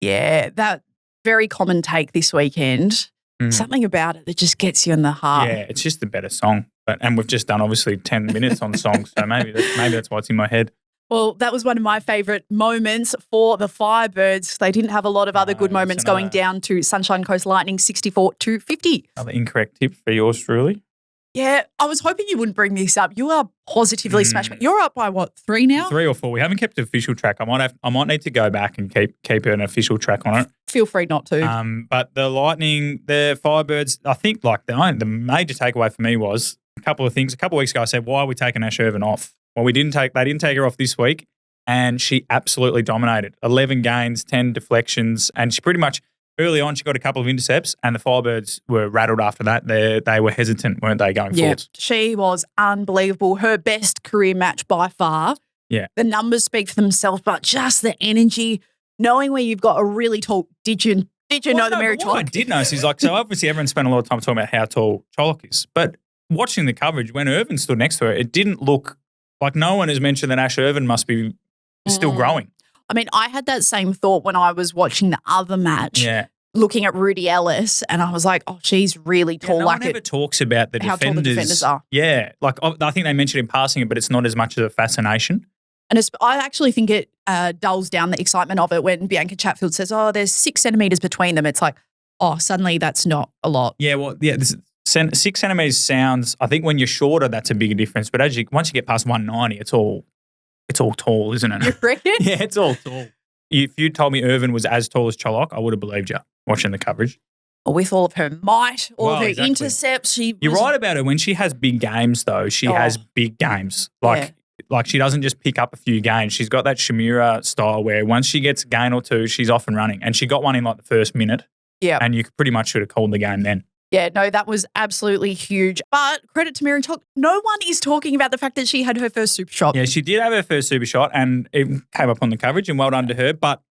Yeah, that very common take this weekend. Something about it that just gets you in the heart. Yeah, it's just a better song. And we've just done obviously 10 minutes on songs, so maybe that's what's in my head. Well, that was one of my favourite moments for the Firebirds. They didn't have a lot of other good No, moments it's going another- down to Sunshine Coast Lightning 64-50. Another incorrect tip for yours truly. Yeah, I was hoping you wouldn't bring this up. You are positively smashing. You're up by what, 3 now? 3 or 4. We haven't kept an official track. I might need to go back and keep an official track on it. Feel free not to. But the Lightning, the Firebirds, I think like the major takeaway for me was a couple of things. A couple of weeks ago, I said, why are we taking Ash Ervin off? Well, they didn't take her off this week, and she absolutely dominated. 11 gains, 10 deflections, and she pretty much early on she got a couple of intercepts, and the Firebirds were rattled after that. They were hesitant, weren't they, going forwards? She was unbelievable. Her best career match by far. Yeah. The numbers speak for themselves, but just the energy, knowing where you've got a really tall. Did you know the Mary What I Chollock? did notice is so obviously everyone spent a lot of time talking about how tall Chollock is, but watching the coverage when Ervin stood next to her, it didn't look like no one has mentioned that Ash Ervin must be still growing. I mean, I had that same thought when I was watching the other match. Yeah. Looking at Rudy Ellis, and I was like, oh, she's really tall. No like one ever talks about the how defenders. tall the defenders are. Yeah. Like I think they mentioned in passing it, but it's not as much of a fascination. And I actually think it dulls down the excitement of it when Bianca Chatfield says, oh, there's 6 centimetres between them. It's like, oh, suddenly that's not a lot. Yeah, well, yeah, 6 centimetres sounds, I think when you're shorter, that's a bigger difference. But once you get past 190, it's all tall, isn't it? You reckon? Yeah, it's all tall. If you told me Ervin was as tall as Chollock, I would have believed you watching the coverage. with all of her might, all of her exactly. intercepts. You're right about her. When she has big games, though, she has big games. Like she doesn't just pick up a few games. She's got that Shimura style where once she gets a gain or two, she's off and running. And she got one in like the first minute. Yeah. And you pretty much should have called the game then. Yeah, no, that was absolutely huge. But credit to Mary Talk, no one is talking about the fact that she had her first super shot. Yeah, she did have her first super shot and it came up on the coverage and well done to her. But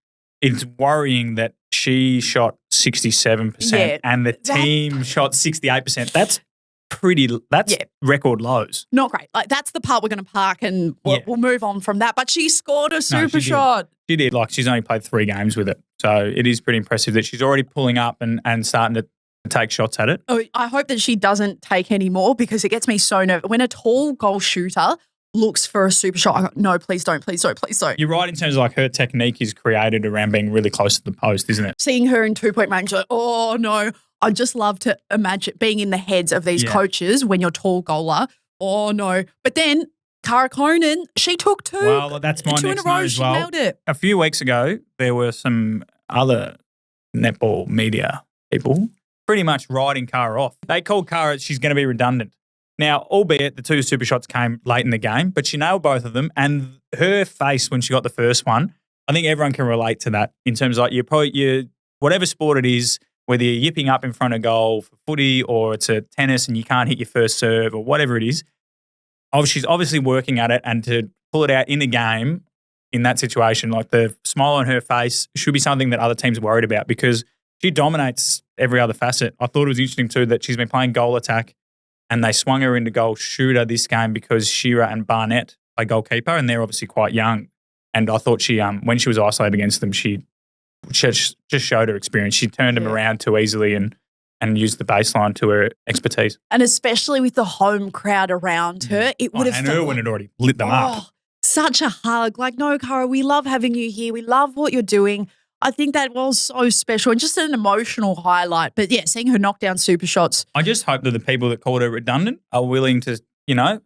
it's worrying that she shot 67% and the team shot 68%. That's record lows. Not great. Like that's the part we're going to park and we'll move on from that. But she scored a super shot. She did. Like she's only played 3 games with it. So it is pretty impressive that she's already pulling up and starting to take shots at it. Oh, I hope that she doesn't take any more because it gets me so nervous. When a tall goal shooter looks for a super shot, I go, no, please don't, please don't, please don't. You're right in terms of like her technique is created around being really close to the post, isn't it? Seeing her in 2-point range, like, oh no. I just love to imagine being in the heads of these coaches when you're tall goaler. Oh no. But then Cara Conan, she took 2. Well, that's my two next in a row. note as She well. nailed it. A few weeks ago, there were some other netball media people pretty much writing Cara off. They called Cara she's going to be redundant. Now, albeit the 2 super shots came late in the game, but she nailed both of them. And her face when she got the first one, I think everyone can relate to that in terms of like you whatever sport it is, whether you're yipping up in front of goal for footy or it's a tennis and you can't hit your first serve or whatever it is, she's obviously working at it and to pull it out in the game in that situation, like the smile on her face should be something that other teams are worried about because she dominates every other facet. I thought it was interesting too that she's been playing goal attack and they swung her into goal shooter this game because Shearer and Barnett play goalkeeper and they're obviously quite young. And I thought she, when she was isolated against them, she just showed her experience. She turned them around too easily and used the baseline to her expertise. And especially with the home crowd around her, it would have and Erwin had already lit them up. Such a hug. Like, no, Cara, we love having you here. We love what you're doing. I think that was so special and just an emotional highlight. But yeah, seeing her knock down super shots. I just hope that the people that called her redundant are willing to,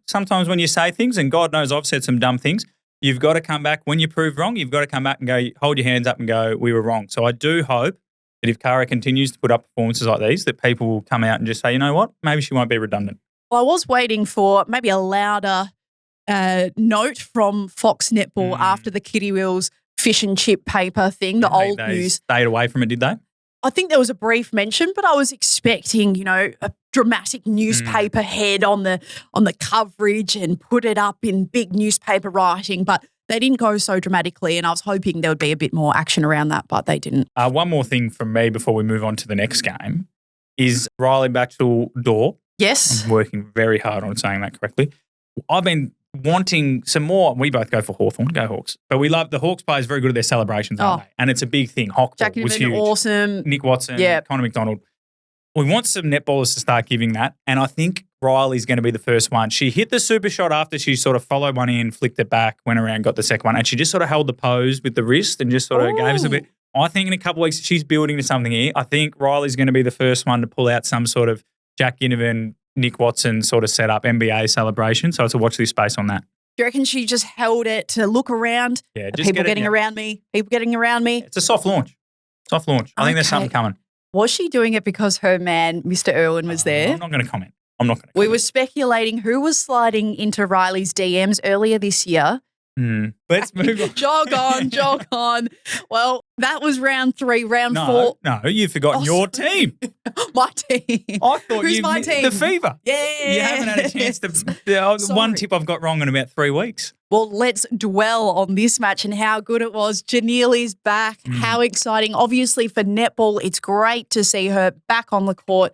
sometimes when you say things, and God knows I've said some dumb things, you've got to come back when you prove wrong. You've got to come back and go, hold your hands up and go, we were wrong. So I do hope that if Cara continues to put up performances like these, that people will come out and just say, you know what, maybe she won't be redundant. Well, I was waiting for maybe a louder note from Fox Netball after the Kitty Wheels fish and chip paper thing, the old news. Stayed away from it, did they? I think there was a brief mention, but I was expecting, a dramatic newspaper head on the coverage and put it up in big newspaper writing, but they didn't go so dramatically, and I was hoping there would be a bit more action around that, but they didn't. One more thing from me before we move on to the next game is Riley Batchel-Door. Yes. I'm working very hard on saying that correctly. I've been wanting some more. We both go for Hawthorn, go Hawks. But we love the Hawks players very good at their celebrations, aren't they? And it's a big thing. Hawkball was huge. Awesome. Nick Watson, Connor McDonald. We want some netballers to start giving that. And I think Riley's going to be the first one. She hit the super shot after she sort of followed one in, flicked it back, went around, got the second one. And she just sort of held the pose with the wrist and just sort of gave us a bit. I think in a couple of weeks she's building to something here. I think Riley's going to be the first one to pull out some sort of Jack Ginnivan, Nick Watson sort of set up NBA celebration. So it's a watch this space on that. Do you reckon she just held it to look around? Yeah, just people getting around me. People getting around me. It's a soft launch. Soft launch. I think there's something coming. Was she doing it because her man, Mr. Erwin, was there? I'm not going to comment. We were speculating who was sliding into Riley's DMs earlier this year. Let's move on. jog on. Well, that was round 3. Round 4. No, you've forgotten your team. My team. I thought Who's my team? The Fever. Yeah. You haven't had a chance to. One tip I've got wrong in about 3 weeks. Well, let's dwell on this match and how good it was. Jhaniele's back. How exciting. Obviously for netball, it's great to see her back on the court.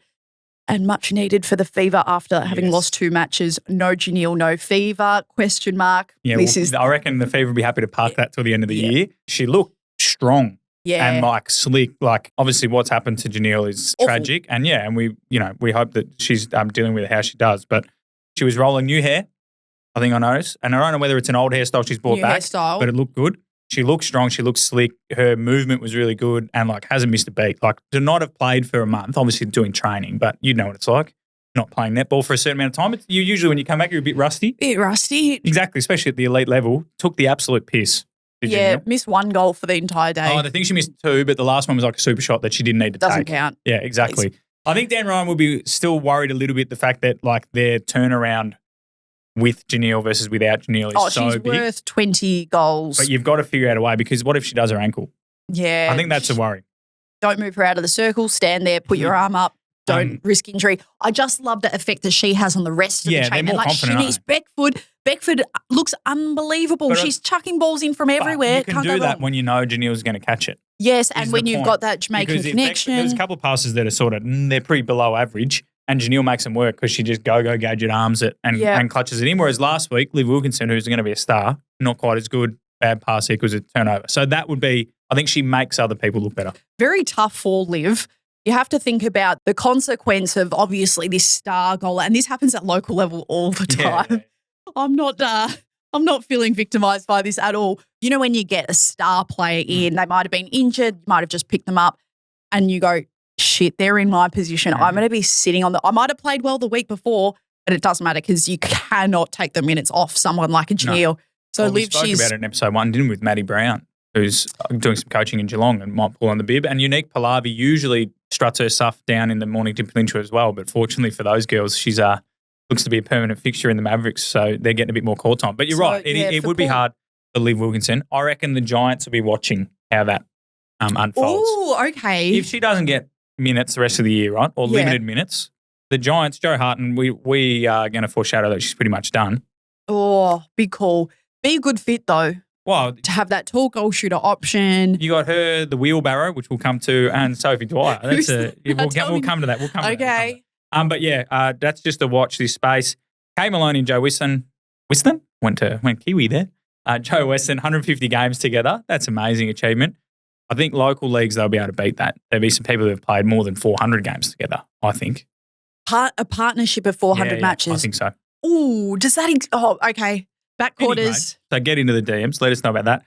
And much needed for the Fever after having lost 2 matches. No Jhaniele, no Fever, question mark. Yeah, I reckon the Fever will be happy to park that till the end of the year. She looked strong and slick. Like obviously what's happened to Jhaniele is tragic. And we hope that she's dealing with it how she does. But she was rolling new hair, I think I noticed. And I don't know whether it's an old hairstyle she's brought back, but it looked good. She looked strong. She looked slick. Her movement was really good and hasn't missed a beat. To not have played for a month, obviously doing training, but you know what it's like. Not playing netball for a certain amount of time. Usually when you come back, you're a bit rusty. Exactly, especially at the elite level. Took the absolute piss. did Yeah, Jhaniele? missed 1 goal for the entire day. Oh, I think she missed 2, but the last one was like a super shot that she didn't need to Doesn't take. count. Yeah, exactly. I think Dan Ryan will be still worried a little bit the fact that like their turnaround with Jhaniele versus without Jhaniele is so she's big. worth 20 goals. But you've got to figure out a way because what if she does her ankle? Yeah. I think that's a worry. Don't move her out of the circle. Stand there, put your arm up. Don't risk injury. I just love the effect that she has on the rest of the chain. They're more confident, she needs Beckford. Beckford looks unbelievable. But She's chucking balls in from everywhere. You can do that when you know Jhaniele's going to catch it. Yes, and when you've got that Jamaican Because connection. There's a couple of passes that are sort of, they're pretty below average, and Jhaniele makes them work because she just gadget arms it and clutches it in. Whereas last week, Liv Wilkinson, who's going to be a star, not quite as good, bad pass equals a turnover. So that would be, I think she makes other people look better. Very tough for Liv. You have to think about the consequence of obviously this star goal, and this happens at local level all the time. Yeah. I'm not feeling victimised by this at all. You know, when you get a star player in, they might have been injured, you might have just picked them up, and you go, shit, they're in my position. I'm going to be sitting on I might have played well the week before, but it doesn't matter because you cannot take the minutes off someone like a Jhaniele. No. So well, we Liv, spoke about it in episode 1, didn't we, with Maddie Brown, who's doing some coaching in Geelong and might pull on the bib. And Unique Pallavi usually struts her stuff down in the Mornington Peninsula as well. But fortunately for those girls, she's looks to be a permanent fixture in the Mavericks, so they're getting a bit more call time. But you're right, it would be hard for Liv Wilkinson. I reckon the Giants will be watching how that unfolds. Oh, okay. If she doesn't get minutes the rest of the year, right, or limited minutes, the Giants, Joe Harton, we are going to foreshadow that she's pretty much done. Oh, big call. Be a good fit though. Well, to have that tall goal shooter option. You got her, the wheelbarrow, which we'll come to, and Sophie Dwyer. We'll come to that. We'll come to that. But yeah, that's just to watch this space. Kate Maloney and Joe Weston went Kiwi there. Joe Weston, 150 games together. That's amazing achievement. I think local leagues, they'll be able to beat that. There'll be some people who have played more than 400 games together, I think. A partnership of 400 matches. I think so. Oh, does that okay. Backcourters. So get into the DMs. Let us know about that.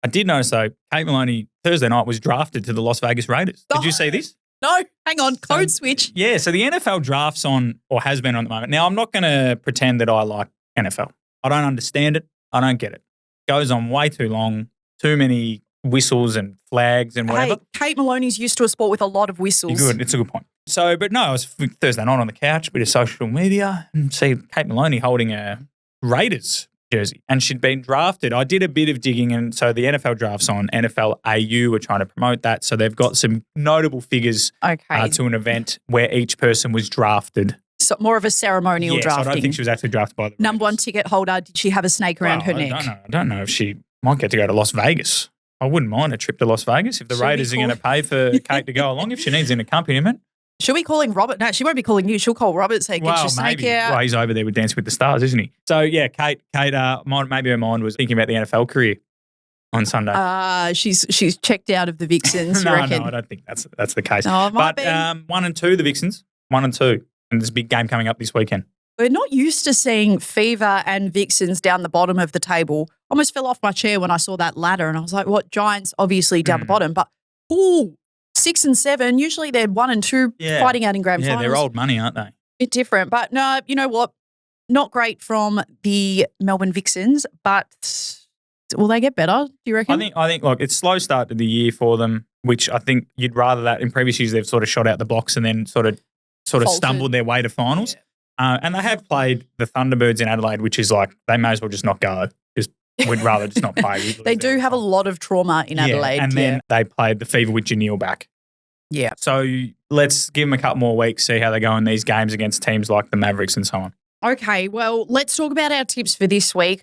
I did notice, though, Kate Maloney Thursday night was drafted to the Las Vegas Raiders. Did you see this? No, hang on. Code switch. Yeah, so the NFL draft's on, or has been on at the moment. Now, I'm not going to pretend that I like NFL. I don't understand it. I don't get it. It goes on way too long, too many whistles and flags and whatever. Hey, Kate Maloney's used to a sport with a lot of whistles. Good. It's a good point. So, but no, I was Thursday night on the couch, bit of social media, and see Kate Maloney holding a Raiders jersey, and she'd been drafted. I did a bit of digging, and so the NFL draft's on. NFL AU were trying to promote that, so they've got some notable figures to an event where each person was drafted. So more of a ceremonial drafting. So I don't think she was actually drafted by the number one ticket holder. Did she have a snake around her neck? I don't know if she might get to go to Las Vegas. I wouldn't mind a trip to Las Vegas if the Raiders are going to pay for Kate to go along. If she needs an accompaniment. Should we call him Robert? No, she won't be calling you. She'll call Robert, say, get your snake out. Well, he's over there with Dancing with the Stars, isn't he? So, yeah, Kate, maybe her mind was thinking about the NFL career on Sunday. She's checked out of the Vixens, you reckon? No, I don't think that's the case. Oh, it might be. 1 and 2, the Vixens, 1 and 2. And there's a big game coming up this weekend. We're not used to seeing Fever and Vixens down the bottom of the table. Almost fell off my chair when I saw that ladder, and I was like, what? Giants obviously down the bottom, but 6 and 7, usually they're 1 and 2 fighting out in grand finals. Yeah, they're old money, aren't they? Bit different. But no, you know what? Not great from the Melbourne Vixens, but will they get better, do you reckon? I think look, it's a slow start to the year for them, which I think you'd rather that. In previous years, they've sort of shot out the blocks and then sort of stumbled their way to finals. Yeah. And they have played the Thunderbirds in Adelaide, which is like they may as well just not go. We'd rather just not play. They do have a lot of trauma in Adelaide. And then they played the Fever with Jhaniele back. Yeah. So let's give them a couple more weeks, see how they go in these games against teams like the Mavericks and so on. Okay, well, let's talk about our tips for this week.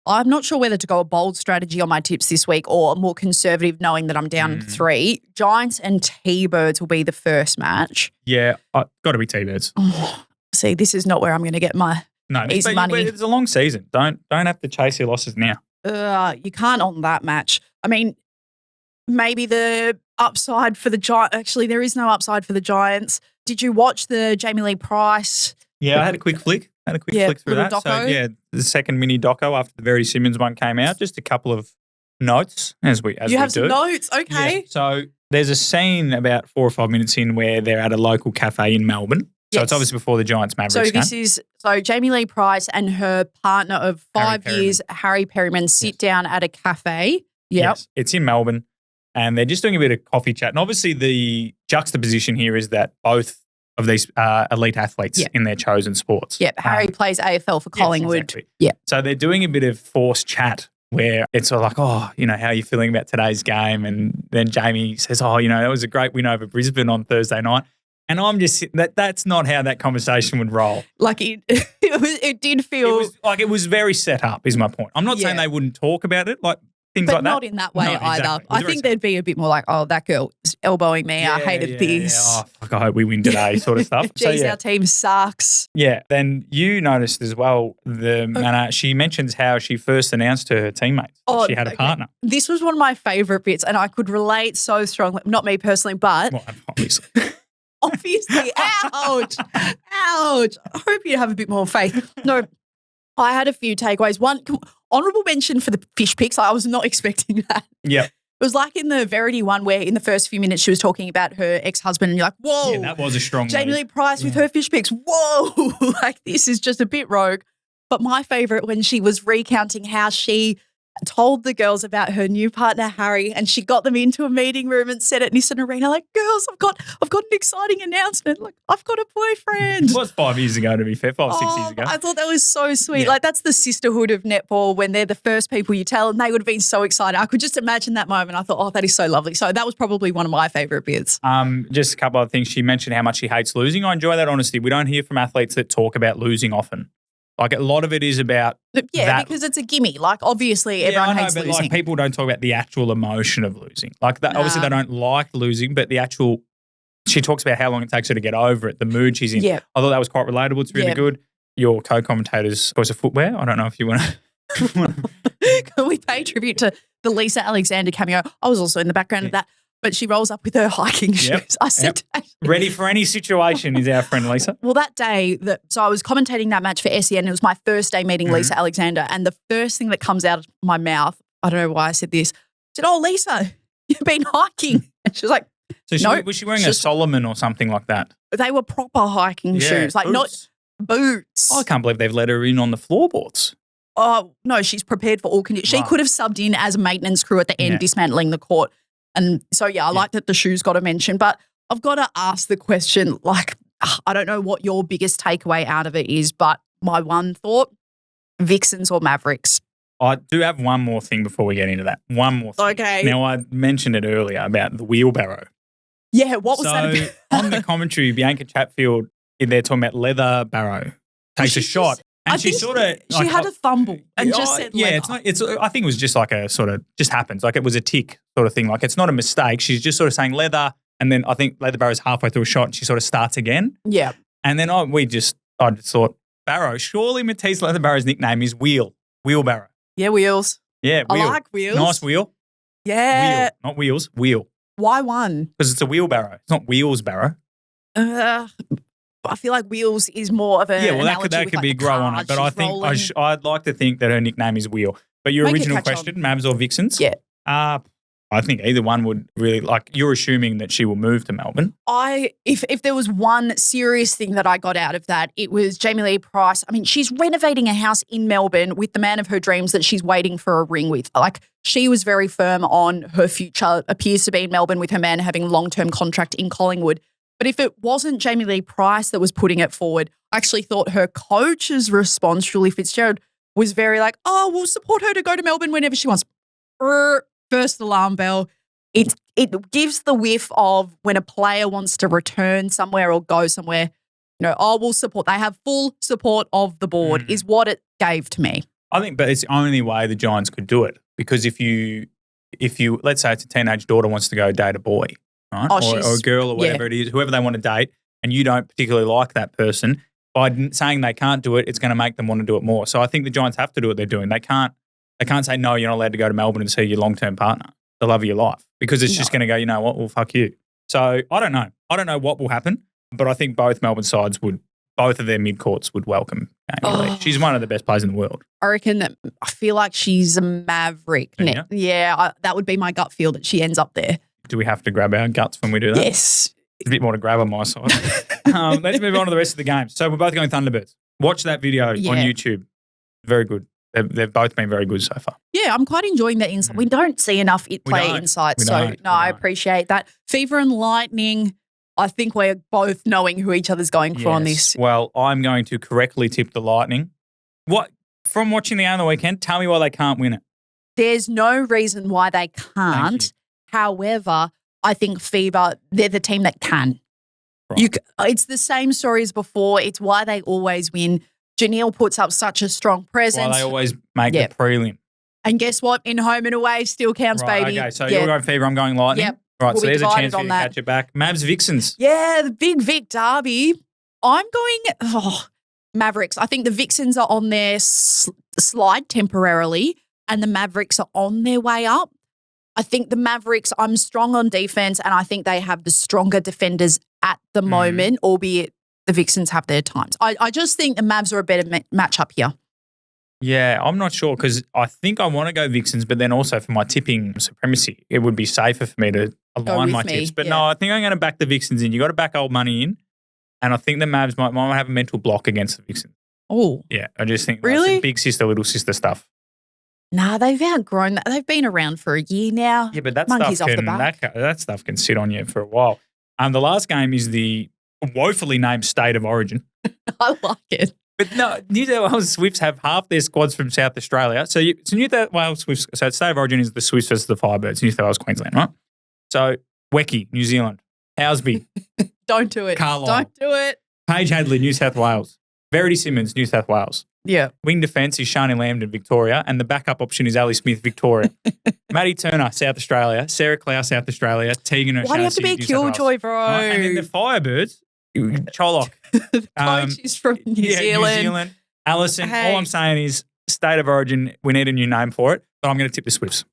I'm not sure whether to go a bold strategy on my tips this week or more conservative, knowing that I'm down 3. Giants and T-Birds will be the first match. Yeah, got to be T-Birds. Oh, see, this is not where I'm going to get my easy money. It's a long season. Don't have to chase your losses now. You can't on that match. I mean, maybe the upside for the Giants. Actually, there is no upside for the Giants. Did you watch the Jamie Lee Price? Yeah, I had a quick flick. Flick through that. Doco. So, yeah, the second mini doco after the Verity Simmons one came out. Just a couple of notes as we do. You have some notes? Okay. Yeah. So there's a scene about 4 or 5 minutes in where they're at a local cafe in Melbourne. So it's obviously before the Giants Mavericks game. So Jamie Lee Price and her partner of 5 years, Harry Perryman, sit down at a cafe Yes, it's in Melbourne, and they're just doing a bit of coffee chat. And obviously, the juxtaposition here is that both of these elite athletes in their chosen sports. Yep. Harry plays AFL for Collingwood. Yes, exactly. Yeah. So they're doing a bit of forced chat where it's sort of like, oh, you know, how are you feeling about today's game? And then Jamie says, oh, you know, that was a great win over Brisbane on Thursday night. And I'm just that's not how that conversation would roll. Like it did feel it was very set up, is my point. I'm not saying they wouldn't talk about it, like things but like that. not in that way either. Exactly. I think there'd be a bit more like, oh, that girl is elbowing me. I hated this. Yeah. Oh, fuck, I hope we win today, sort of stuff. Geez, our team sucks. Yeah. Then you noticed as well the manner she mentions how she first announced to her teammates she had a partner. This was one of my favourite bits, and I could relate so strongly. Not me personally, but obviously. Obviously. Ouch. Ouch. I hope you have a bit more faith. No, I had a few takeaways. One, honourable mention for the fish picks. I was not expecting that. Yeah. It was like in the Verity one where in the first few minutes she was talking about her ex-husband and you're like, whoa. Yeah, that was a strong Jhaniele lead. Price with her fish picks. Whoa. Like this is just a bit rogue. But my favourite when she was recounting how she told the girls about her new partner, Harry, and she got them into a meeting room and said at Nissan Arena, like, girls, I've got an exciting announcement. Like, I've got a boyfriend. It was 5 years ago, to be fair, 6 years ago. I thought that was so sweet. Yeah. Like, that's the sisterhood of netball when they're the first people you tell, and they would have been so excited. I could just imagine that moment. I thought, oh, that is so lovely. So that was probably one of my favourite bits. Just a couple of things. She mentioned how much she hates losing. I enjoy that honesty. We don't hear from athletes that talk about losing often. Like a lot of it is about because it's a gimme. Like obviously everyone hates but losing. Like people don't talk about the actual emotion of losing. Like that, obviously they don't like losing, but the actual. She talks about how long it takes her to get over it, the mood she's in. Yeah. I thought that was quite relatable. It's really good. Your co-commentator's choice of footwear. I don't know if you want to. Can we pay tribute to the Lisa Alexander cameo? I was also in the background of that. But she rolls up with her hiking shoes. I said, ready for any situation is our friend Lisa. Well, that day, so I was commentating that match for SEN. It was my first day meeting Lisa Alexander. And the first thing that comes out of my mouth, I don't know why I said this, I said, oh, Lisa, you've been hiking. And she was like, was she wearing a Solomon or something like that? They were proper hiking shoes, like boots. Not boots. I can't believe they've let her in on the floorboards. Oh, no, she's prepared for all conditions. She could have subbed in as a maintenance crew at the end, dismantling the court. And so, I like that the shoes got a mention, but I've got to ask the question, like, I don't know what your biggest takeaway out of it is, but my one thought, Vixens or Mavericks? I do have one more thing before we get into that. One more thing. Okay. Now, I mentioned it earlier about the wheelbarrow. Yeah, what was that about? On the commentary, Bianca Chatfield, they're talking about leather barrow, takes a shot. And she sort of she had a fumble and just said leather. I think it was just like a sort of just happens. Like it was a tick sort of thing. Like it's not a mistake. She's just sort of saying leather. And then I think Leather Barrow's halfway through a shot and she sort of starts again. Yeah. And then I just thought, Barrow, surely Matisse Leather Barrow's nickname is Wheelbarrow. Yeah, wheels. Yeah, wheel. I like wheels. Nice wheel. Yeah. Wheel, not wheels, wheel. Why one? Because it's a wheelbarrow. It's not wheels barrow. I feel like wheels is more of a that could be a grow on it. But I think I'd like to think that her nickname is Wheel. But your original question, Mavs or Vixens? Yeah. I think either one would really you're assuming that she will move to Melbourne. If there was one serious thing that I got out of that, it was Jhaniele Price. I mean, she's renovating a house in Melbourne with the man of her dreams that she's waiting for a ring with. Like she was very firm on her future, appears to be in Melbourne with her man having a long-term contract in Collingwood. But if it wasn't Jhaniele Price that was putting it forward, I actually thought her coach's response, Julie Fitzgerald, was very like, oh, we'll support her to go to Melbourne whenever she wants. First alarm bell. It gives the whiff of when a player wants to return somewhere or go somewhere, we'll support. They have full support of the board is what it gave to me. I think, but it's the only way the Giants could do it because if you let's say it's a teenage daughter wants to go date a boy, right? Or a girl or whatever it is, whoever they want to date, and you don't particularly like that person, by saying they can't do it, it's going to make them want to do it more. So I think the Giants have to do what they're doing. They can't say, no, you're not allowed to go to Melbourne and see your long-term partner, the love of your life, because it's just going to go, you know what, well, fuck you. So I don't know. I don't know what will happen, but I think both Melbourne sides both of their mid-courts would welcome Amy Lee. She's one of the best players in the world. I reckon that I feel like she's a maverick. That would be my gut feel that she ends up there. Do we have to grab our guts when we do that? Yes. There's a bit more to grab on my side. Let's move on to the rest of the game. So we're both going Thunderbirds. Watch that video on YouTube. Very good. They've both been very good so far. Yeah, I'm quite enjoying that insight. We don't see enough play don't. insight. We So, don't. no, I appreciate that. Fever and Lightning, I think we're both knowing who each other's going for on this. Well, I'm going to correctly tip the Lightning. What from watching the game on the weekend, tell me why they can't win it. There's no reason why they Thank can't. you. However, I think Fever, they're the team that can. Right. It's the same story as before. It's why they always win. Jhaniele puts up such a strong That's presence. why they always make the prelim. And guess what? In home and away, still counts, Right, baby. okay, so you're going Fever, I'm going Lightning. Yep. Right, We'll so be there's a divided chance for on you to that. catch it back. Mavs Vixens. Yeah, the big Vic derby. I'm going Mavericks. I think the Vixens are on their slide temporarily and the Mavericks are on their way up. I think the Mavericks, I'm strong on defense and I think they have the stronger defenders at the moment, albeit the Vixens have their times. I just think the Mavs are a better matchup here. Yeah, I'm not sure because I think I want to go Vixens, but then also for my tipping supremacy, it would be safer for me to align my tips. But no, I think I'm going to back the Vixens in. You got to back old money in. And I think the Mavs might have a mental block against the Vixens. Oh. Yeah, I just think Really? that's some big sister, little sister stuff. Nah, they've outgrown that. They've been around for a year now. Yeah, but that Monkeys stuff off the can back. that stuff can sit on you for a while. The last game is the woefully named State of Origin. I like it. But no, New South Wales Swifts have half their squads from South Australia. So New South Wales Swifts, so State of Origin is the Swifts versus the Firebirds, New South Wales, Queensland, right? So Wecky, New Zealand, Housby, Don't do it. Carlisle. Don't do it. Paige Hadley, New South Wales, Verity Simmons, New South Wales. Yeah. Wing defence is Shani Lambden, Victoria, and the backup option is Ali Smith, Victoria. Maddie Turner, South Australia, Sarah Clow, South Australia, Tegan Why do you have to be a killjoy, bro? Right? And then the Firebirds, Cholok. The coach is from New Zealand. New Zealand. Alison, Hey. all I'm saying is State of Origin, we need a new name for it, but I'm going to tip the Swifts.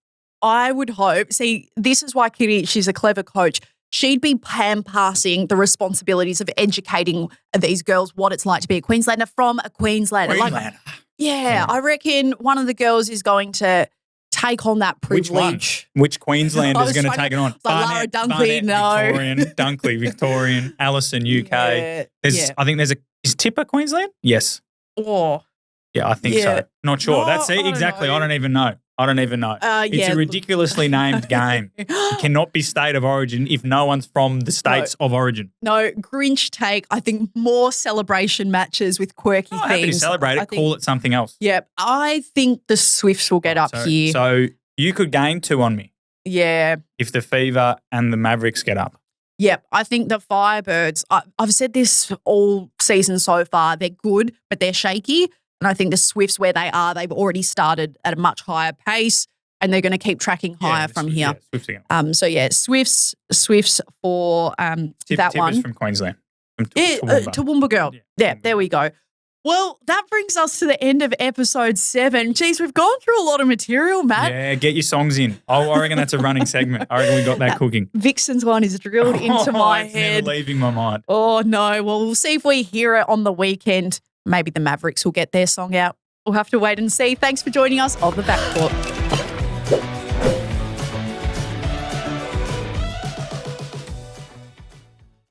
I would hope. See, this is why Kitty, she's a clever coach. She'd be passing the responsibilities of educating these girls what it's like to be a Queenslander from a Queenslander. Queenslander. Yeah, I reckon one of the girls is going to take on that Which one? privilege. Which Queenslander I is was going to trying take to- it on? like Lara Dunkley, no. Victorian, Dunkley, Victorian, Allison, UK. Yeah, yeah. I think there's is Tipper Queensland? Yes. Oh, Yeah, I think Yeah. so. Not sure. No, That's I it. don't Exactly. know. I don't even know. It's yeah. a ridiculously named game. It cannot be State of Origin if no one's from the states of origin. No, Grinch take, I think, more celebration matches with quirky I'm happy to themes. celebrate I it. think- Call it something else. Yep. I think the Swifts will get up here. So you could gain 2 on me Yeah. if the Fever and the Mavericks get up. Yep. I think the Firebirds, I've said this all season so far, they're good, but they're shaky. And I think the Swifts, where they are, they've already started at a much higher pace and they're going to keep tracking higher from here. Yeah, Swifts again. So, yeah, Swifts for that one. Tippers from Queensland. From Yeah, Toowoomba. Toowoomba girl. Yeah, There we go. Well, that brings us to the end of episode 7. Geez, we've gone through a lot of material, Matt. Yeah, get your songs in. I reckon that's a running segment. I reckon we got that cooking. Vixen's one is drilled into my It's head. never leaving my mind. Oh, no. Well, we'll see if we hear it on the weekend. Maybe the Mavericks will get their song out. We'll have to wait and see. Thanks for joining us on The Backcourt.